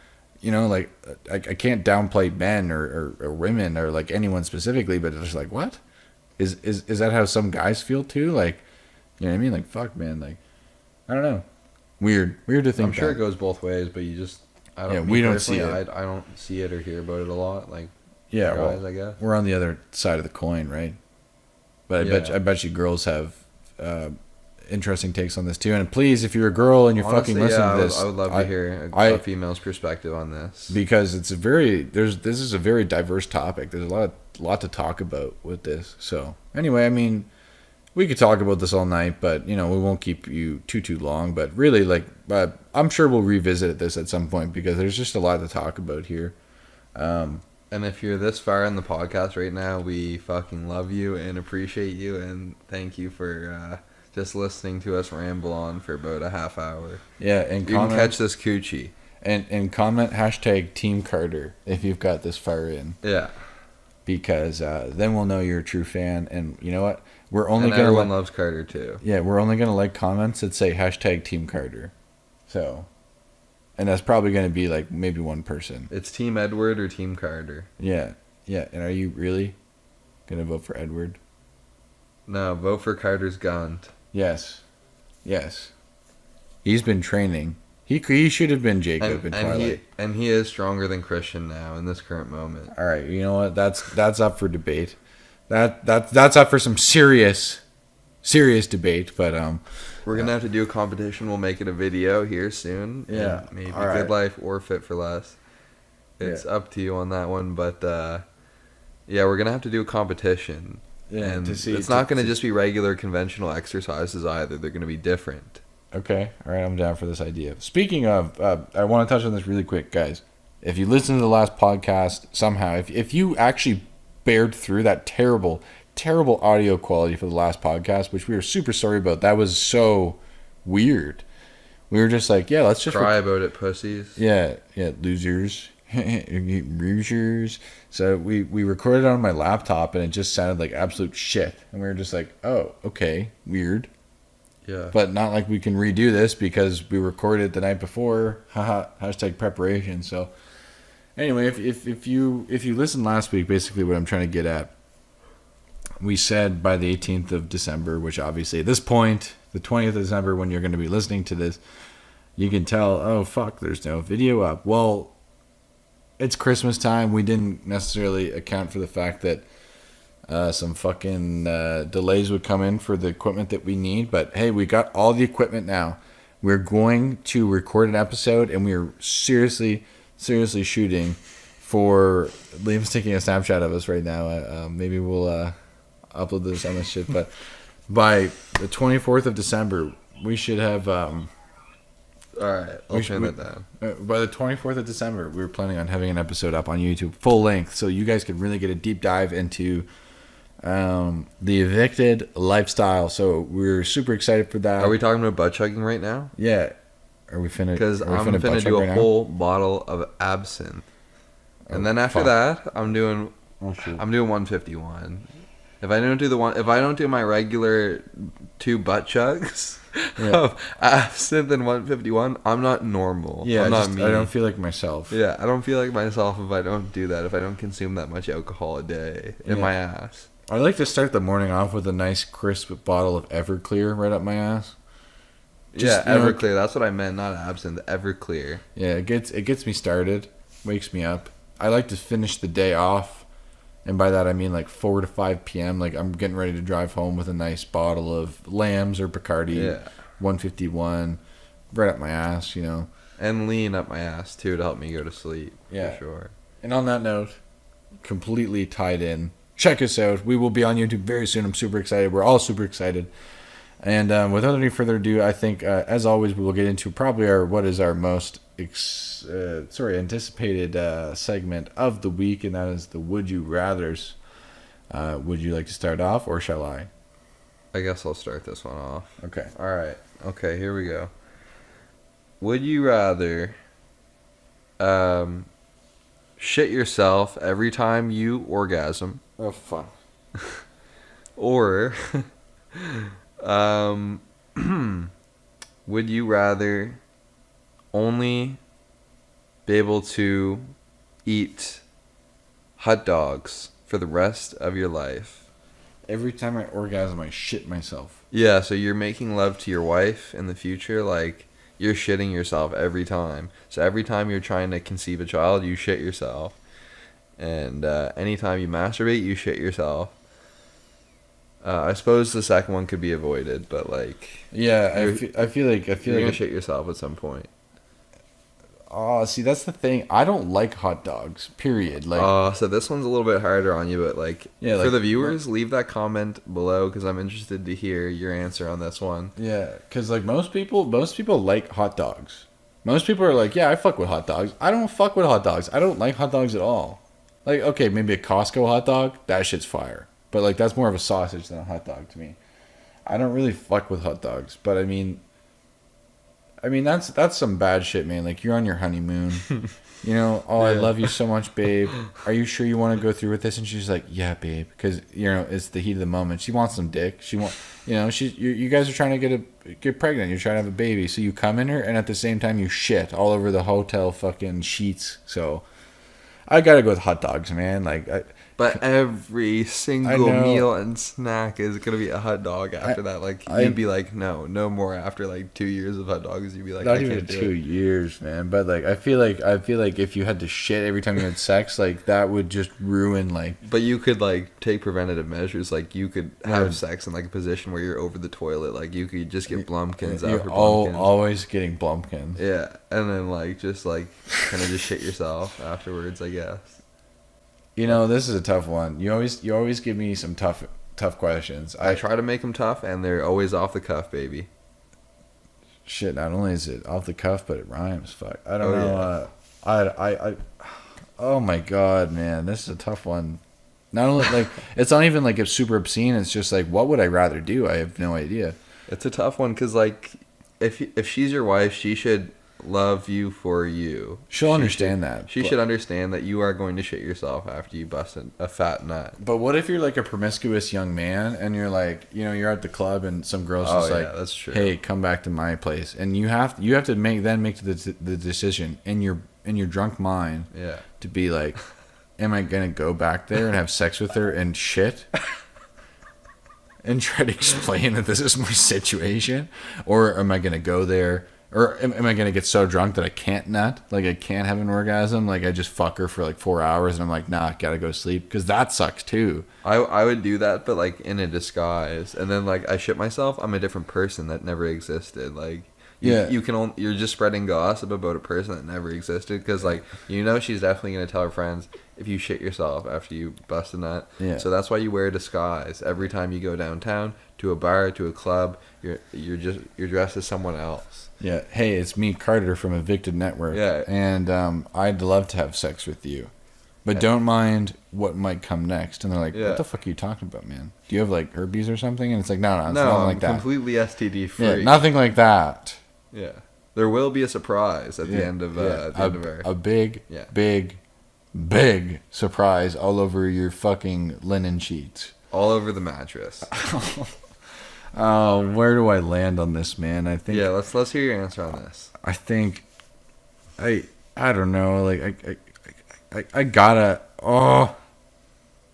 like I can't downplay men or women or like anyone specifically, but it's just like, what is that how some guys feel too? Like, you know what I mean? Like, fuck, man. Like, I don't know. Weird to think. I'm sure it goes both ways, but you just. We don't see it. I don't see it or hear about it a lot. Like, yeah, guys, I guess we're on the other side of the coin, right? But I bet you girls have interesting takes on this too. And please, if you're a girl and you're fucking listening to this, I would love to hear a female's perspective on this, because it's this is a very diverse topic. There's a lot to talk about with this. So anyway, I mean, we could talk about this all night, but we won't keep you too long. But really, like, I'm sure we'll revisit this at some point because there's just a lot to talk about here. And if you're this far in the podcast right now, we fucking love you and appreciate you, and thank you for just listening to us ramble on for about a half hour. Yeah, and you can catch this coochie. And comment # Team Carter if you've got this far in. Yeah. Because then we'll know you're a true fan, and you know what? We're only gonna everyone loves Carter too. Yeah, we're only gonna like comments that say # Team Carter. So, and that's probably gonna be like maybe one person. It's Team Edward or Team Carter. Yeah. And are you really gonna vote for Edward? No, vote for Carter's Gaunt. Yes. He's been training. He should have been Jacob in Twilight. And he is stronger than Christian now in this current moment. All right, you know what? That's up for debate. That's up for some serious debate. But we're gonna have to do a competition. We'll make it a video here soon. Yeah, maybe Good Life or Fit for Less. It's up to you on that one, but we're gonna have to do a competition. Yeah, and it's not gonna just be regular conventional exercises either. They're gonna be different. Okay, all right, I'm down for this idea. Speaking of, I want to touch on this really quick, guys. If you listen to the last podcast somehow, if you actually bared through that terrible terrible audio quality for the last podcast, which we were super sorry about. That was so weird. We were just like, yeah, let's just cry about it, pussies. Yeah, losers. Losers. So we recorded it on my laptop and it just sounded like absolute shit. And we were just like, oh, okay, weird. Yeah. But not like we can redo this because we recorded it the night before. Haha, hashtag preparation. So anyway, if you listened last week, basically what I'm trying to get at, we said by the 18th of December, which obviously at this point, the 20th of December, when you're going to be listening to this, you can tell, oh, fuck, there's no video up. Well, it's Christmas time. We didn't necessarily account for the fact that some fucking delays would come in for the equipment that we need. But, hey, we got all the equipment now. We're going to record an episode, and we're seriously shooting for... Liam's taking a snapshot of us right now. Maybe we'll upload this on this shit. But by the 24th of December, we should have... Alright, I'll turn that down. By the 24th of December, we were planning on having an episode up on YouTube full length, so you guys could really get a deep dive into the Evicted lifestyle. So we're super excited for that. Are we talking about butt chugging right now? Yeah. Are we finna? Because I'm finna do a whole bottle of absinthe, and then after that, I'm doing 151. If I don't do my regular 2 butt chugs of absinthe and 151, I'm not normal. Yeah, I'm not me. I don't feel like myself. Yeah, I don't feel like myself if I don't do that. If I don't consume that much alcohol a day in my ass. I like to start the morning off with a nice crisp bottle of Everclear right up my ass. Everclear. That's what I meant, not absinthe. Everclear. Yeah, it gets me started, wakes me up. I like to finish the day off, and by that I mean like 4 to 5 p.m. Like I'm getting ready to drive home with a nice bottle of Lambs or Bacardi, 151, right up my ass, you know. And lean up my ass too to help me go to sleep. Yeah, for sure. And on that note, completely tied in. Check us out. We will be on YouTube very soon. I'm super excited. We're all super excited. And without any further ado, I think, as always, we will get into probably our most anticipated segment of the week, and that is the Would You Rathers. Would you like to start off, or shall I? I guess I'll start this one off. Okay. All right. Okay, here we go. Would you rather shit yourself every time you orgasm? Oh, fuck. Or... would you rather only be able to eat hot dogs for the rest of your life? Every time I orgasm, I shit myself. Yeah, so you're making love to your wife in the future, like you're shitting yourself every time. So every time you're trying to conceive a child, you shit yourself. And anytime you masturbate, you shit yourself. I suppose the second one could be avoided, but like, yeah, I feel like you're gonna shit yourself at some point. Oh, see, that's the thing. I don't like hot dogs. Period. Like, so this one's a little bit harder on you, but like, for the viewers, leave that comment below because I'm interested to hear your answer on this one. Yeah, because like most people like hot dogs. Most people are like, yeah, I fuck with hot dogs. I don't fuck with hot dogs. I don't like hot dogs at all. Like, okay, maybe a Costco hot dog, that shit's fire. But, like, that's more of a sausage than a hot dog to me. I don't really fuck with hot dogs. But, I mean, that's some bad shit, man. Like, you're on your honeymoon. You know, oh, I love you so much, babe. Are you sure you want to go through with this? And she's like, yeah, babe. Because, you know, it's the heat of the moment. She wants some dick. You guys are trying to get pregnant. You're trying to have a baby. So you come in her, and at the same time, you shit all over the hotel fucking sheets. So, I gotta go with hot dogs, man. But every single meal and snack is gonna be a hot dog after that. Like you'd be like, no more after like 2 years of hot dogs. You'd be like, not even 2 years, man. But like, I feel like if you had to shit every time you had sex, like that would just ruin like. But you could like take preventative measures. Like you could have sex in like a position where you're over the toilet. Like you could just get Blumpkins after Blumpkins. Always getting Blumpkins. Yeah, and then like just like kind of just shit yourself afterwards, I guess. You know, this is a tough one. You always give me some tough questions. I try to make them tough, and they're always off the cuff, baby. Shit, not only is it off the cuff, but it rhymes. Fuck, I don't know. Yeah. Oh my god, man, this is a tough one. Not only like it's not even like it's super obscene. It's just like, what would I rather do? I have no idea. It's a tough one because, like, if she's your wife, she should love you for you. She'll understand that. She should understand that you are going to shit yourself after you bust a fat nut. But what if you're like a promiscuous young man and you're like, you know, you're at the club and some girl's just like, that's true. hey, come back to my place, and you have to make the decision in your drunk mind, to be like, am I gonna go back there and have sex with her and shit? And try to explain that this is my situation, or am I gonna go there, or am I gonna get so drunk that I can't nut, like I can't have an orgasm, like I just fuck her for like 4 hours and I'm like, nah, gotta go sleep, because that sucks too. I would do that, but like in a disguise, and then like I shit myself. I'm a different person that never existed. Like you're just spreading gossip about a person that never existed, because like she's definitely gonna tell her friends if you shit yourself after you bust a nut. Yeah. So that's why you wear a disguise every time you go downtown to a bar, to a club. You're dressed as someone else. Yeah. Hey, it's me, Carter from Evicted Network. Yeah. And I'd love to have sex with you, but don't mind what might come next. And they're like, what the fuck are you talking about, man? Do you have like herpes or something? And it's like, no, it's nothing like that. Completely STD free. Yeah, nothing like that. Yeah. There will be a surprise at the end of a big surprise all over your fucking linen sheets. All over the mattress. Oh, where do I land on this, man? I think. Yeah, let's hear your answer on this. I think, I don't know. Like I gotta. Oh,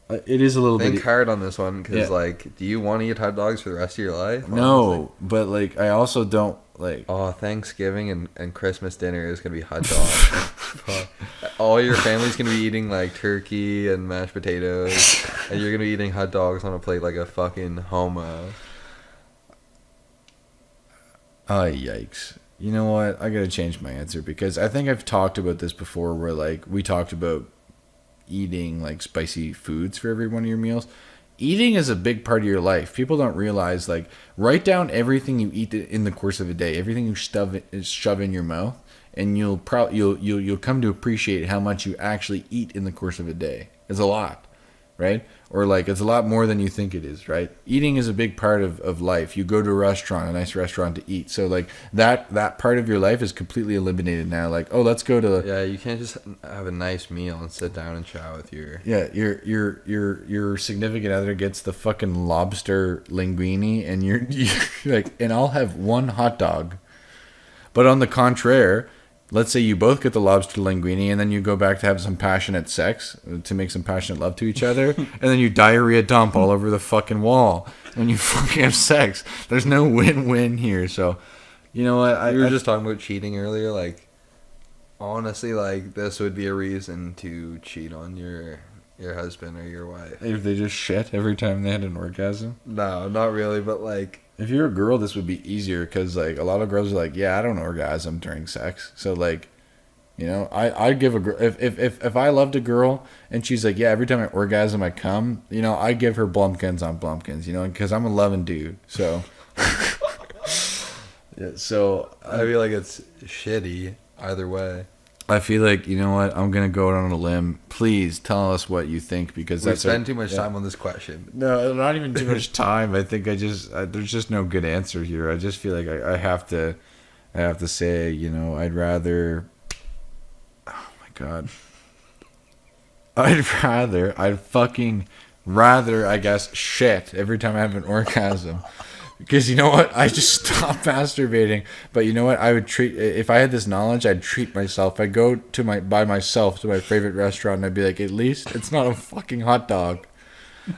it is a little bit. Think hard on this one, because like, do you want to eat hot dogs for the rest of your life? No, but like I also don't like. Oh, Thanksgiving and Christmas dinner is gonna be hot dogs. All your family's gonna be eating like turkey and mashed potatoes, and you're gonna be eating hot dogs on a plate like a fucking homo. Oh, yikes. You know what? I gotta change my answer, because I think I've talked about this before, where like we talked about eating like spicy foods for every one of your meals. Eating is a big part of your life. People don't realize, like, write down everything you eat in the course of a day, everything you shove in your mouth, and you'll come to appreciate how much you actually eat in the course of a day. It's a lot, right? Or like it's a lot more than you think it is, right? Eating is a big part of life. You go to a restaurant, a nice restaurant, to eat. So like that part of your life is completely eliminated now. Like, oh, let's go to Yeah, you can't just have a nice meal and sit down and chat with your your significant other gets the fucking lobster linguine, and you're like, and I'll have one hot dog. But on the contrary, let's say you both get the lobster linguine, and then you go back to have some passionate sex, to make some passionate love to each other, and then you diarrhea dump all over the fucking wall when you fucking have sex. There's no win-win here. So, you know what? We were just talking about cheating earlier. Like, honestly, like, this would be a reason to cheat on your husband or your wife. If they just shit every time they had an orgasm? No, not really, but like, if you're a girl, this would be easier, because like a lot of girls are like, yeah, I don't orgasm during sex. So like, you know, I'd give a girl, if I loved a girl and she's like, yeah, every time I orgasm I come, you know, I give her blumpkins on blumpkins, you know, because I'm a loving dude. So yeah, so I feel like it's shitty either way. I feel like, you know what, I'm gonna go out on a limb. Please tell us what you think, because we spend too much time on this question. No, not even too much time. I think there's just no good answer here. I just feel like I have to say, you know, I'd fucking rather, I guess, shit every time I have an orgasm. Because you know what? I just stopped masturbating. But you know what? I would if I had this knowledge, I'd treat myself. I'd go by myself to my favorite restaurant, and I'd be like, at least it's not a fucking hot dog. You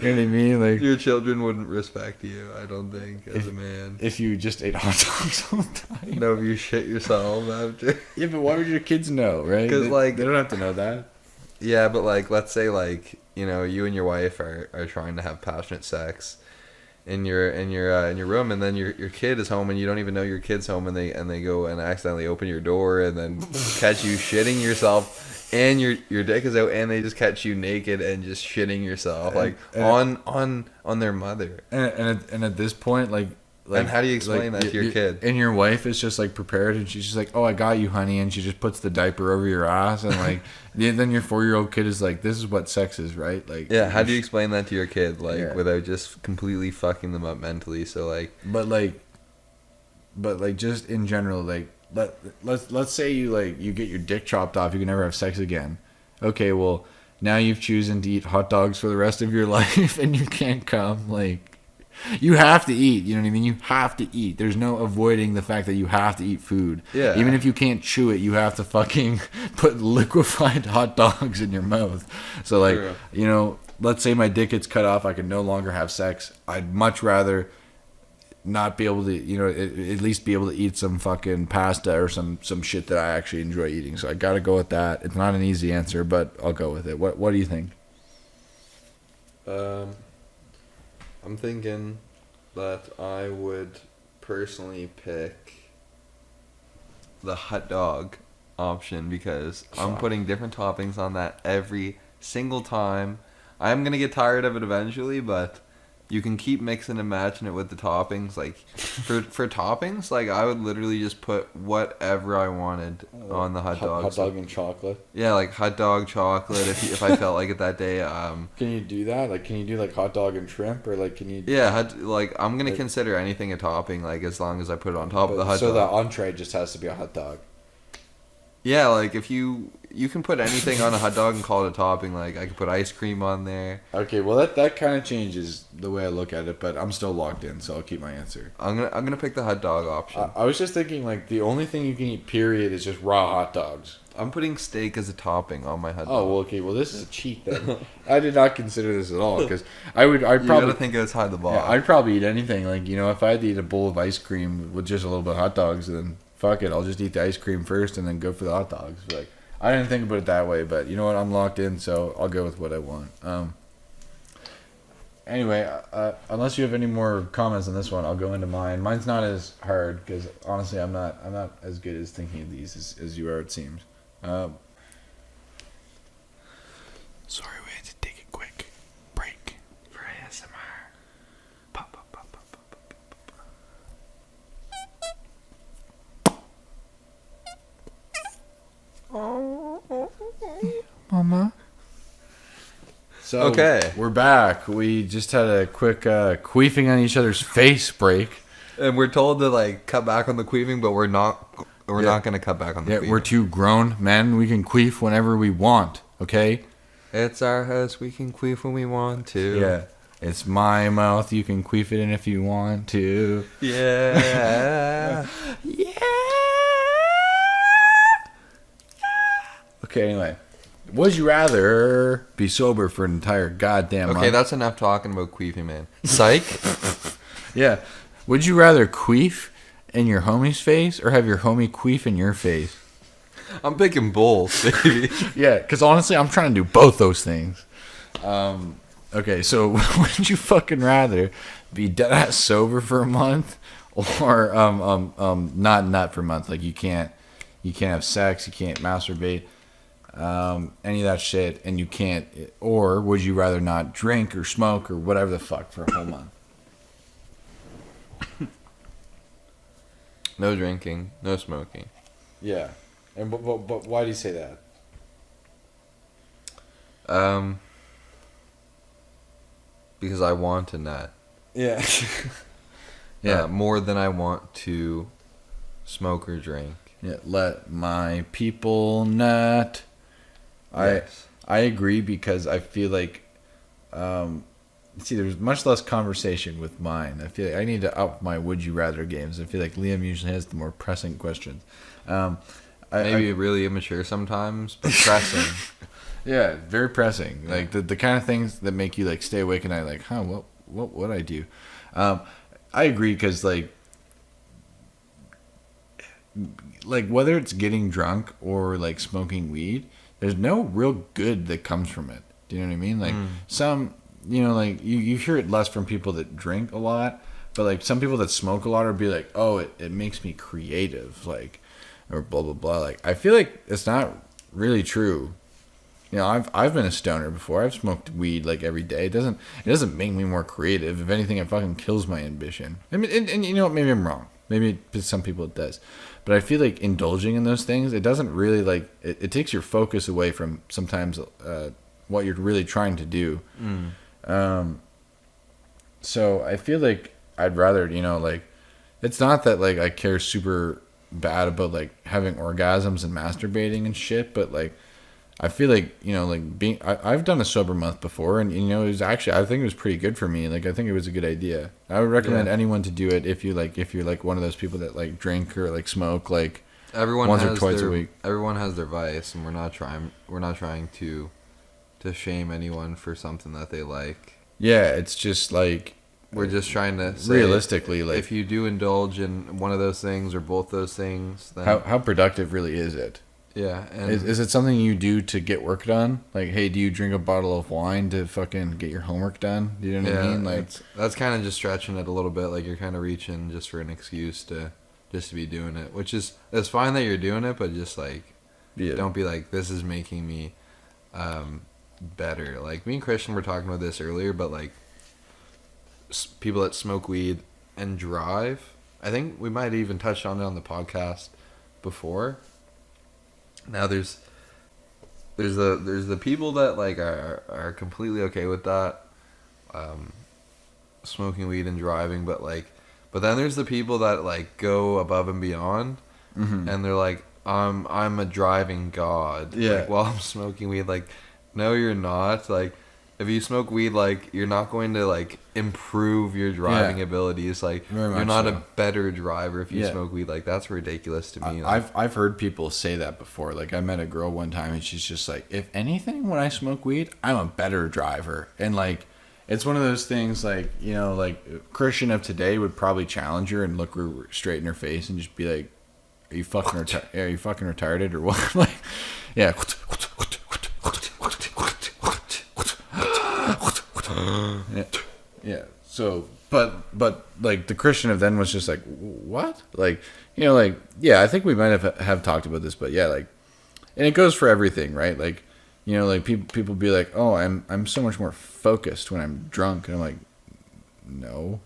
know what I mean? Like, your children wouldn't respect you, I don't think, as a man. If you just ate hot dogs all the time. No, if you shit yourself after. Yeah, but why would your kids know, right? Because like, they don't have to know that. Yeah, but like, let's say like, you know, you and your wife are trying to have passionate sex in your room, and then your kid is home, and you don't even know your kid's home, and they go and accidentally open your door and then catch you shitting yourself, and your dick is out, and they just catch you naked and just shitting yourself, like on their mother. And at this point, like, Like, and how do you explain that to your kid? And your wife is just like prepared, and she's just like, "Oh, I got you, honey," and she just puts the diaper over your ass, and like, then your 4-year-old kid is like, "This is what sex is, right?" Like, yeah. How do you explain that to your kid, like, without just completely fucking them up mentally? So like, but just in general, like, let's say you get your dick chopped off, you can never have sex again. Okay, well, now you've chosen to eat hot dogs for the rest of your life, and you can't come, like. You have to eat, you know what I mean? You have to eat. There's no avoiding the fact that you have to eat food. Yeah. Even if you can't chew it, you have to fucking put liquefied hot dogs in your mouth. So, like, True. you know, let's say my dick gets cut off, I can no longer have sex. I'd much rather not be able to, you know, at least be able to eat some fucking pasta or some shit that I actually enjoy eating. So I gotta go with that. It's not an easy answer, but I'll go with it. What do you think? I'm thinking that I would personally pick the hot dog option because I'm putting different toppings on that every single time. I'm gonna get tired of it eventually, but you can keep mixing and matching it with the toppings. Like for toppings, like I would literally just put whatever I wanted on the hot dog. Hot dog and chocolate. Yeah, like hot dog, chocolate. If I felt like it that day. Can you do that? Like, can you do like hot dog and shrimp, or like can you? Yeah, like I'm gonna consider anything a topping. Like as long as I put it on top of the hot dog. So the entree just has to be a hot dog. Yeah, like if you can put anything on a hot dog and call it a topping. Like I could put ice cream on there. Okay, well that kind of changes the way I look at it, but I'm still locked in, so I'll keep my answer. I'm gonna pick the hot dog option. I was just thinking like the only thing you can eat period is just raw hot dogs. I'm putting steak as a topping on my hot dog. Oh, well, okay. Well, this is a cheat then. I did not consider this at all because I'd You probably gotta think outside the box. Yeah, I'd probably eat anything. Like, you know, if I had to eat a bowl of ice cream with just a little bit of hot dogs, then fuck it. I'll just eat the ice cream first and then go for the hot dogs. Like, I didn't think about it that way, but you know what? I'm locked in, so I'll go with what I want. Anyway, unless you have any more comments on this one, I'll go into mine. Mine's not as hard because honestly, I'm not as good as thinking of these as you are. It seems. Sorry, we had to take a quick break for ASMR. Pop, pop, pop, pop, pop, pop, pop. Mama. So Okay. We're back. We just had a quick queefing on each other's face break. And we're told to like cut back on the queefing, but we're not. We're not gonna cut back on the queefing. We're two grown men. We can queef whenever we want. Okay. It's our house. We can queef when we want to. Yeah. It's my mouth. You can queef it in if you want to. Yeah. Yeah. Okay. Anyway, would you rather be sober for an entire goddamn month? Okay, that's enough talking about queefing, man. Psych. Yeah. Would you rather queef in your homie's face or have your homie queef in your face? I'm picking both, baby. Yeah, because honestly, I'm trying to do both those things. Okay, so would you fucking rather be dead ass sober for a month or not for a month? Like you can't have sex, you can't masturbate, any of that shit, and you can't. Or would you rather not drink or smoke or whatever the fuck for a whole month? No drinking, no smoking. Yeah, and but why do you say that? Because I want to nut. Yeah. Yeah, more than I want to smoke or drink. Yeah, let my people nut. Yes. I agree because I feel like, there's much less conversation with mine. I feel like I need to up my would you rather games. I feel like Liam usually has the more pressing questions. Maybe really immature sometimes, but pressing. Yeah, very pressing. Like the kind of things that make you like stay awake at night. Like, what would I do? I agree because like whether it's getting drunk or like smoking weed, there's no real good that comes from it. Do you know what I mean? Like some, like you hear it less from people that drink a lot, but like some people that smoke a lot would be like, oh, it makes me creative, like, or blah blah blah. Like I feel like it's not really true. You know, I've been a stoner before. I've smoked weed like every day. It doesn't make me more creative. If anything, it fucking kills my ambition. I mean, and you know what? Maybe I'm wrong. Maybe to some people it does, but I feel like indulging in those things, it doesn't really like it takes your focus away from sometimes what you're really trying to do. So I feel like I'd rather, you know, like, it's not that like I care super bad about like having orgasms and masturbating and shit, but like I feel like, you know, like I've done a sober month before, and you know, it was actually, I think it was pretty good for me. Like I think it was a good idea. I would recommend anyone to do it if you're like one of those people that like drink or like smoke like once or twice a week. Everyone has their vice, and we're not trying to shame anyone for something that they like. Yeah, it's just like we're just trying to say, realistically, like, if you do indulge in one of those things or both those things, then how productive really is it? Yeah, and is it something you do to get work done? Like, hey, do you drink a bottle of wine to fucking get your homework done? Do you know what I mean? Like, that's kind of just stretching it a little bit. Like, you're kind of reaching just for an excuse to be doing it, which is, it's fine that you're doing it, but just like, don't be like, this is making me better. Like, me and Christian were talking about this earlier, but like people that smoke weed and drive, I think we might have even touched on it on the podcast before. Now there's the people that like are completely okay with that, smoking weed and driving, but then there's the people that like go above and beyond, and they're like, I'm a driving god, like, while I'm smoking weed. Like, no, you're not. Like, if you smoke weed, like, you're not going to like improve your driving abilities. Like, you're not a better driver if you smoke weed. Like, that's ridiculous to me. Like, I've heard people say that before. Like, I met a girl one time, and she's just like, if anything, when I smoke weed, I'm a better driver. And like, it's one of those things, like, you know, like, Christian of today would probably challenge her and look her straight in her face and just be like, are you fucking retarded or what? Like, yeah. Yeah. So, but like, the Christian of then was just like, what? Like, you know, like, yeah, I think we might have talked about this, but yeah, like, and it goes for everything, right? Like, you know, like, people be like, oh, I'm so much more focused when I'm drunk, and I'm like, no,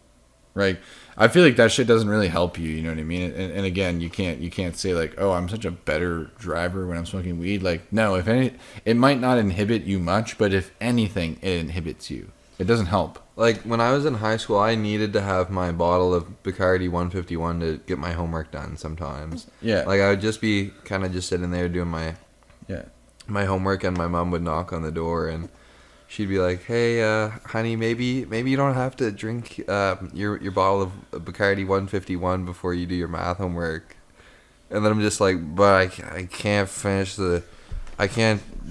right? I feel like that shit doesn't really help you. You know what I mean? And again, you can't say like, oh, I'm such a better driver when I'm smoking weed. Like, no, if any, it might not inhibit you much, but if anything, it inhibits you. It doesn't help. Like, when I was in high school, I needed to have my bottle of Bacardi 151 to get my homework done sometimes. Yeah. Like, I would just be kind of just sitting there doing my homework, and my mom would knock on the door, and she'd be like, hey, honey, maybe you don't have to drink your bottle of Bacardi 151 before you do your math homework. And then I'm just like, but I can't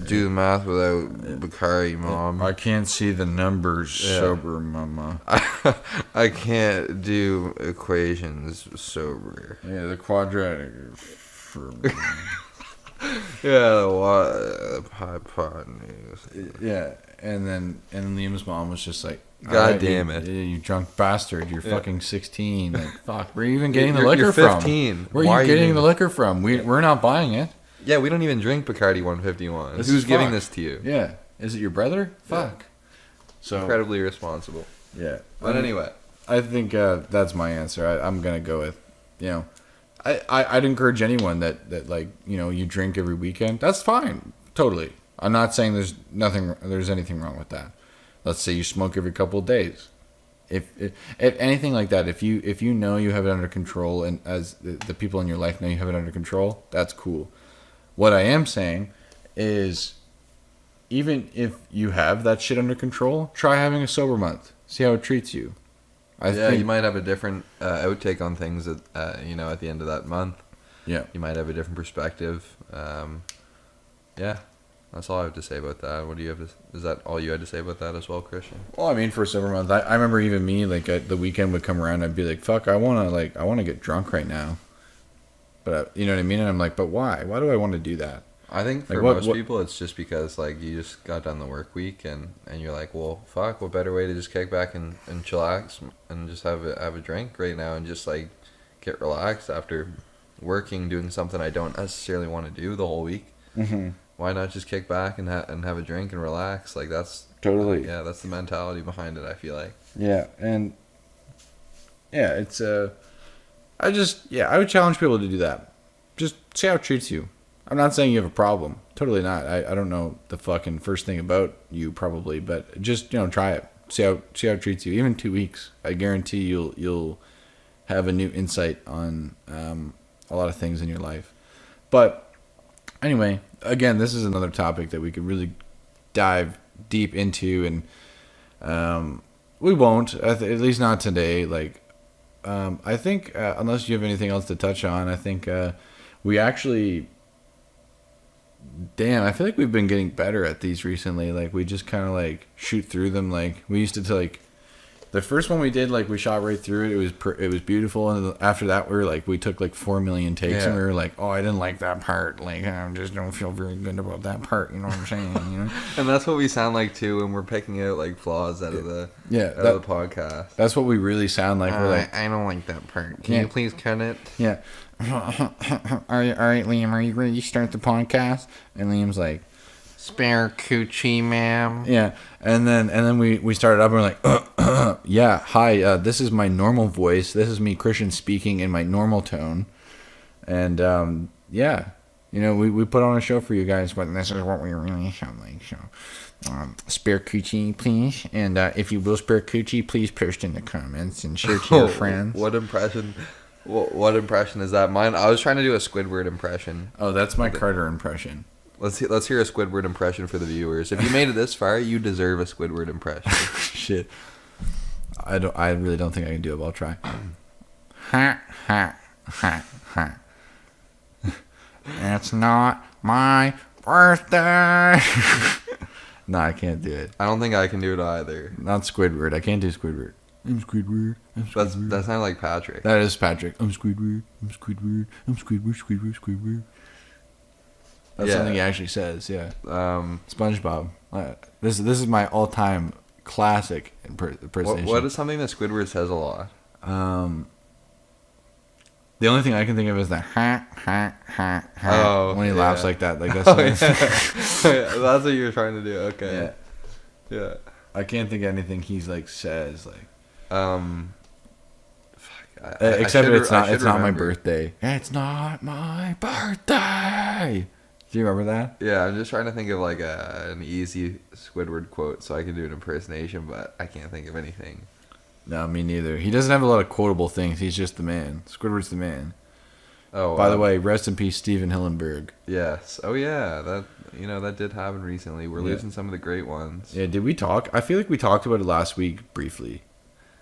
do the math without Bacardi, Mom. I can't see the numbers sober, Mama. I can't do equations sober. Yeah, the quadratic. Hypotenuse. Yeah, and Liam's mom was just like, God damn it. You drunk bastard, you're fucking 16. Like, fuck, where are you even getting the liquor you're 15. from? Where are you getting the liquor from? We're not buying it. Yeah, we don't even drink Bacardi 151. Who's giving this to you? Yeah. Is it your brother? Fuck. So incredibly irresponsible. Yeah. But anyway. I think that's my answer. I'm going to go with, you know, I'd encourage anyone that like, you know, you drink every weekend. That's fine. Totally. I'm not saying there's anything wrong with that. Let's say you smoke every couple of days. If anything like that, if you know you have it under control, and as the people in your life know you have it under control, that's cool. What I am saying is, even if you have that shit under control, try having a sober month. See how it treats you. I think you might have a different outtake on things at you know, at the end of that month. Yeah. You might have a different perspective. Yeah. That's all I have to say about that. What do you have is that all you had to say about that as well, Christian? Well, I mean, for a sober month, I remember even me, like, the weekend would come around, I'd be like, fuck, I want to get drunk right now. But you know what I mean? And I'm like, but why? Why do I want to do that? I think for most people, it's just because, like, you just got done the work week, and you're like, well, fuck, what better way to just kick back and chillax and just have a drink right now and just, like, get relaxed after working, doing something I don't necessarily want to do the whole week. Mm-hmm. why not just kick back and have a drink and relax? Like that's Totally. yeah, that's the mentality behind it. I feel like. Yeah, and yeah, it's I would challenge people to do that. Just see how it treats you. I'm not saying you have a problem. Totally not. I don't know the fucking first thing about you probably, but just try it. See how it treats you. Even 2 weeks, I guarantee you'll have a new insight on a lot of things in your life. But anyway, again, this is another topic that we could really dive deep into, and we won't. At least not today. Like, I think unless you have anything else to touch on, I think we actually. Damn, I feel like we've been getting better at these recently. Like, we just kind of like shoot through them. Like, we used to like the first one we did, like we shot right through it. It was beautiful, and after that, we took like 4 million takes, and we were like, oh, I didn't like that part. Like, I just don't feel very good about that part. You know what I'm saying? And that's what we sound like too when we're picking out like flaws out of the the podcast. That's what we really sound like. We're like, I don't like that part. Can you please cut it? Yeah. All right, Liam, are you ready to start the podcast? And Liam's like, spare coochie, ma'am. Yeah, and then we started up and we're like, yeah, hi, this is my normal voice. This is me, Christian, speaking in my normal tone, and yeah, we put on a show for you guys, but this is what we really sound like. So, spare coochie, please, and if you will spare coochie, please post in the comments and share to your friends. What impression? What impression is that? Mine. I was trying to do a Squidward impression. Oh, that's my Carter impression. Let's hear a Squidward impression for the viewers. If you made it this far, you deserve a Squidward impression. Shit. I really don't think I can do it, but I'll try. Ha ha ha ha. It's not my birthday. No, I can't do it. I don't think I can do it either. Not Squidward. I can't do Squidward. I'm Squidward. That sounds like Patrick. That is Patrick. I'm Squidward. I'm Squidward. I'm Squidward. Squidward. That's something he actually says. Yeah. SpongeBob. This is my all-time classic impersonation. What is something that Squidward says a lot? The only thing I can think of is the ha ha ha ha. Oh, when he laughs like that. Like that's. That's what you're trying to do. Okay. Yeah. I can't think of anything he's like says like. Except it's not my birthday. It's not my birthday. Do you remember that? Yeah, I'm just trying to think of like an easy Squidward quote so I can do an impersonation, but I can't think of anything. No, me neither. He doesn't have a lot of quotable things. He's just the man. Squidward's the man. Oh, by the way, rest in peace, Steven Hillenberg. Yes. Oh yeah, that did happen recently. We're losing some of the great ones. Yeah. Did we talk? I feel like we talked about it last week briefly.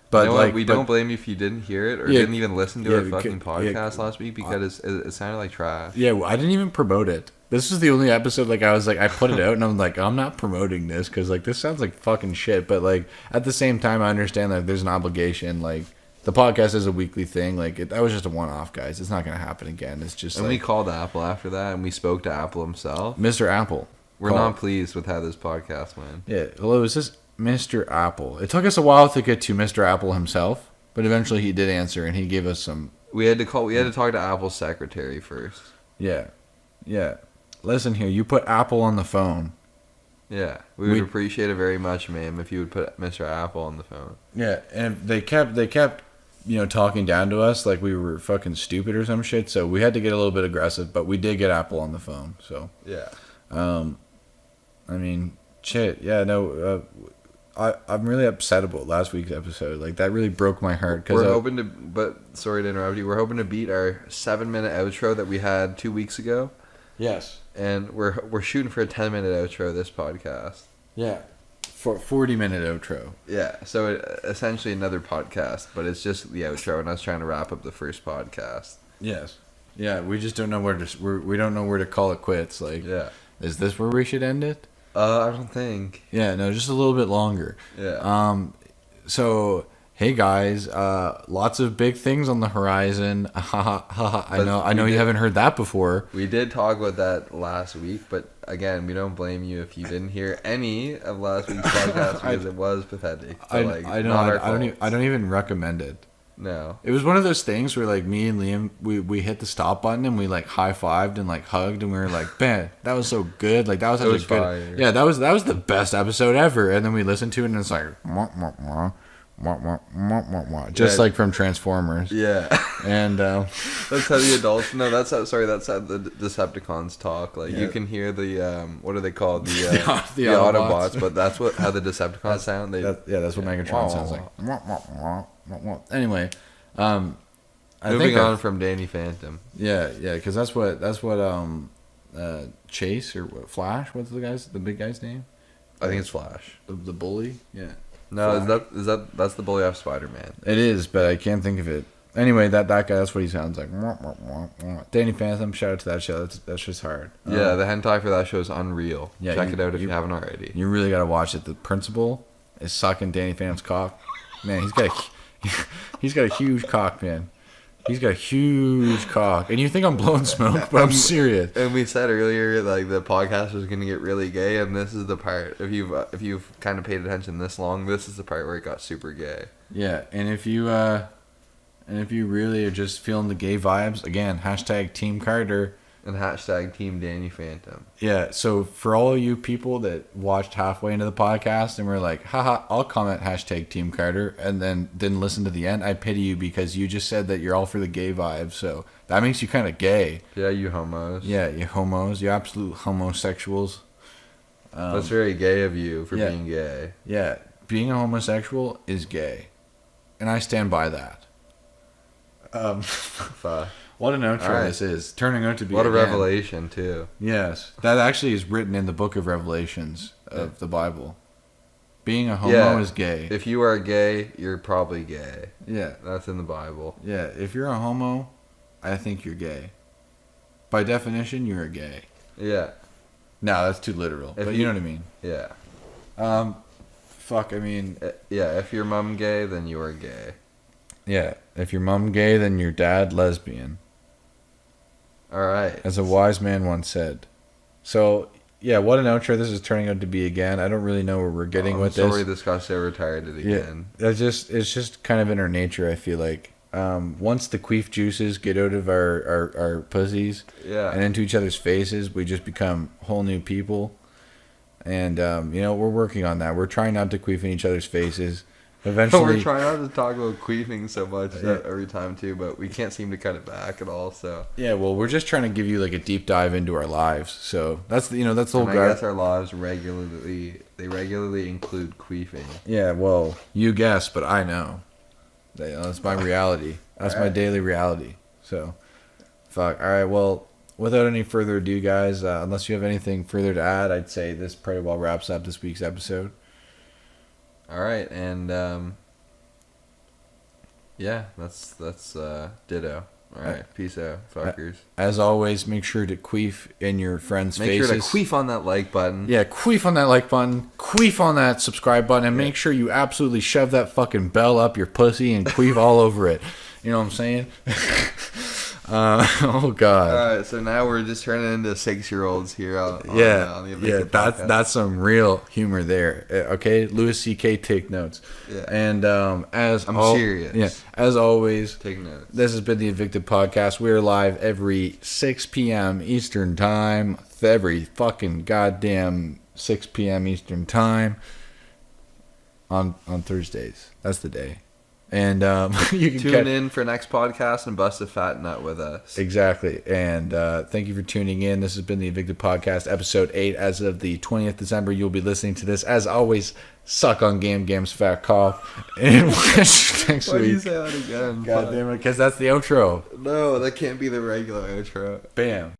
But we don't blame you if you didn't hear it or didn't even listen to our fucking podcast last week because it sounded like trash. Yeah, I didn't even promote it. This is the only episode I put it out and I'm like, I'm not promoting this because this sounds like fucking shit. But at the same time, I understand that there's an obligation. The podcast is a weekly thing. That was just a one-off, guys. It's not gonna happen again. It's just. And we called Apple after that, and we spoke to Apple himself. Mr. Apple. We're not pleased with how this podcast went. Yeah. Hello, is this Mr. Apple? It took us a while to get to Mr. Apple himself, but eventually he did answer and he gave us some. We had to talk to Apple's secretary first. Yeah. Listen here, you put Apple on the phone. Yeah, we would appreciate it very much, ma'am, if you would put Mr. Apple on the phone. Yeah, and they kept talking down to us like we were fucking stupid or some shit. So we had to get a little bit aggressive, but we did get Apple on the phone. So yeah. I mean, shit. Yeah, no. I'm really upset about last week's episode. That really broke my heart. We're hoping to, but sorry to interrupt you. We're hoping to beat our 7-minute outro that we had 2 weeks ago. Yes. And we're shooting for a 10-minute outro this podcast. Yeah. For 40-minute outro. Yeah. So essentially another podcast, but it's just the outro and us trying to wrap up the first podcast. Yes. Yeah. We just don't know we don't know where to call it quits. Yeah. Is this where we should end it? I don't think. Yeah. No. Just a little bit longer. Yeah. So. Hey guys, lots of big things on the horizon. I know you haven't heard that before. We did talk about that last week, but again, we don't blame you if you didn't hear any of last week's podcast because it was pathetic. I don't even recommend it. No. It was one of those things where like me and Liam, we hit the stop button and we like high-fived and like hugged and we were like, man, that was so good. Like that was such a good. fire. Yeah, that was the best episode ever. And then we listened to it and it's like mwah, mwah, mwah, mwah, mwah, mwah, mwah, mwah, just like from Transformers. Yeah. And that's how the adults. No, that's how the Decepticons talk. Like you can hear the what are they called? The Autobots. But that's how the Decepticons sound. That's what Megatron sounds like. Mwah, mwah, mwah, mwah, mwah. Anyway, moving on from Danny Phantom. Yeah, because that's what Chase or what, Flash. What's the big guy's name? I think it's Flash. The bully. Yeah. No, that's the bully off Spider-Man. It is, but I can't think of it. Anyway, that guy, that's what he sounds like. Danny Phantom, shout out to that show. That's just hard. Yeah, the hentai for that show is unreal. Yeah, check it out if you haven't already. You really gotta watch it. The principal is sucking Danny Phantom's cock. Man, he's got a huge cock, man. He's got a huge cock. And you think I'm blowing smoke, but I'm serious. And we said earlier, like, the podcast was going to get really gay, and this is the part. If you've kind of paid attention this long, this is the part where it got super gay. Yeah, and if you really are just feeling the gay vibes, again, hashtag Team Carter. And hashtag Team Danny Phantom. Yeah, so for all of you people that watched halfway into the podcast and were like, haha, I'll comment hashtag Team Carter, and then didn't listen to the end, I pity you because you just said that you're all for the gay vibe, so that makes you kind of gay. Yeah, you homos. Yeah, you homos, you absolute homosexuals. That's very gay of you for being gay. Yeah, being a homosexual is gay, and I stand by that. What an outro this is. Turning out to be what a revelation, too. Yes. That actually is written in the book of Revelations of the Bible. Being a homo is gay. If you are gay, you're probably gay. Yeah. That's in the Bible. Yeah. If you're a homo, I think you're gay. By definition, you're a gay. Yeah. No, that's too literal. But you know what I mean. Yeah. Fuck, I mean... Yeah, if your mom gay, then you are gay. Yeah. If your mom gay, then your dad lesbian. All right. As a wise man once said. So, yeah, what an outro this is turning out to be again. I don't really know where we're getting with this. I'm sorry this got so retarded again. Yeah, it's just kind of in our nature, I feel like. Once the queef juices get out of our pussies and into each other's faces, we just become whole new people. And, we're working on that. We're trying not to queef in each other's faces. Eventually, we're trying not to talk about queefing so much every time too, but we can't seem to cut it back at all. So well, we're just trying to give you like a deep dive into our lives. So that's the whole. I guess our lives regularly include queefing. Yeah, well, you guess, but I know. That's my reality. That's my daily reality. So, fuck. All right. Well, without any further ado, guys, unless you have anything further to add, I'd say this pretty well wraps up this week's episode. All right, and that's ditto. All right, peace out, fuckers. As always, make sure to queef in your friends' faces. Make sure to queef on that like button. Yeah, queef on that like button. Queef on that subscribe button, and make sure you absolutely shove that fucking bell up your pussy and queef all over it. You know what I'm saying? Oh God! All right, so now we're just turning into 6-year-olds here. On the that's some real humor there. Okay, Louis C.K. take notes. Yeah, and serious. Yeah, as always, take notes. This has been the Evicted podcast. We're live every 6 p.m. Eastern time. Every fucking goddamn 6 p.m. Eastern time on Thursdays. That's the day. And you can tune in for next podcast and bust a fat nut with us. Exactly. And thank you for tuning in. This has been the Evicted podcast, episode 8. As of the 20th December, you'll be listening to this. As always, suck on Game's fat cough. And next week. Why do you say that again? God damn it, because that's the outro. No, that can't be the regular outro. Bam.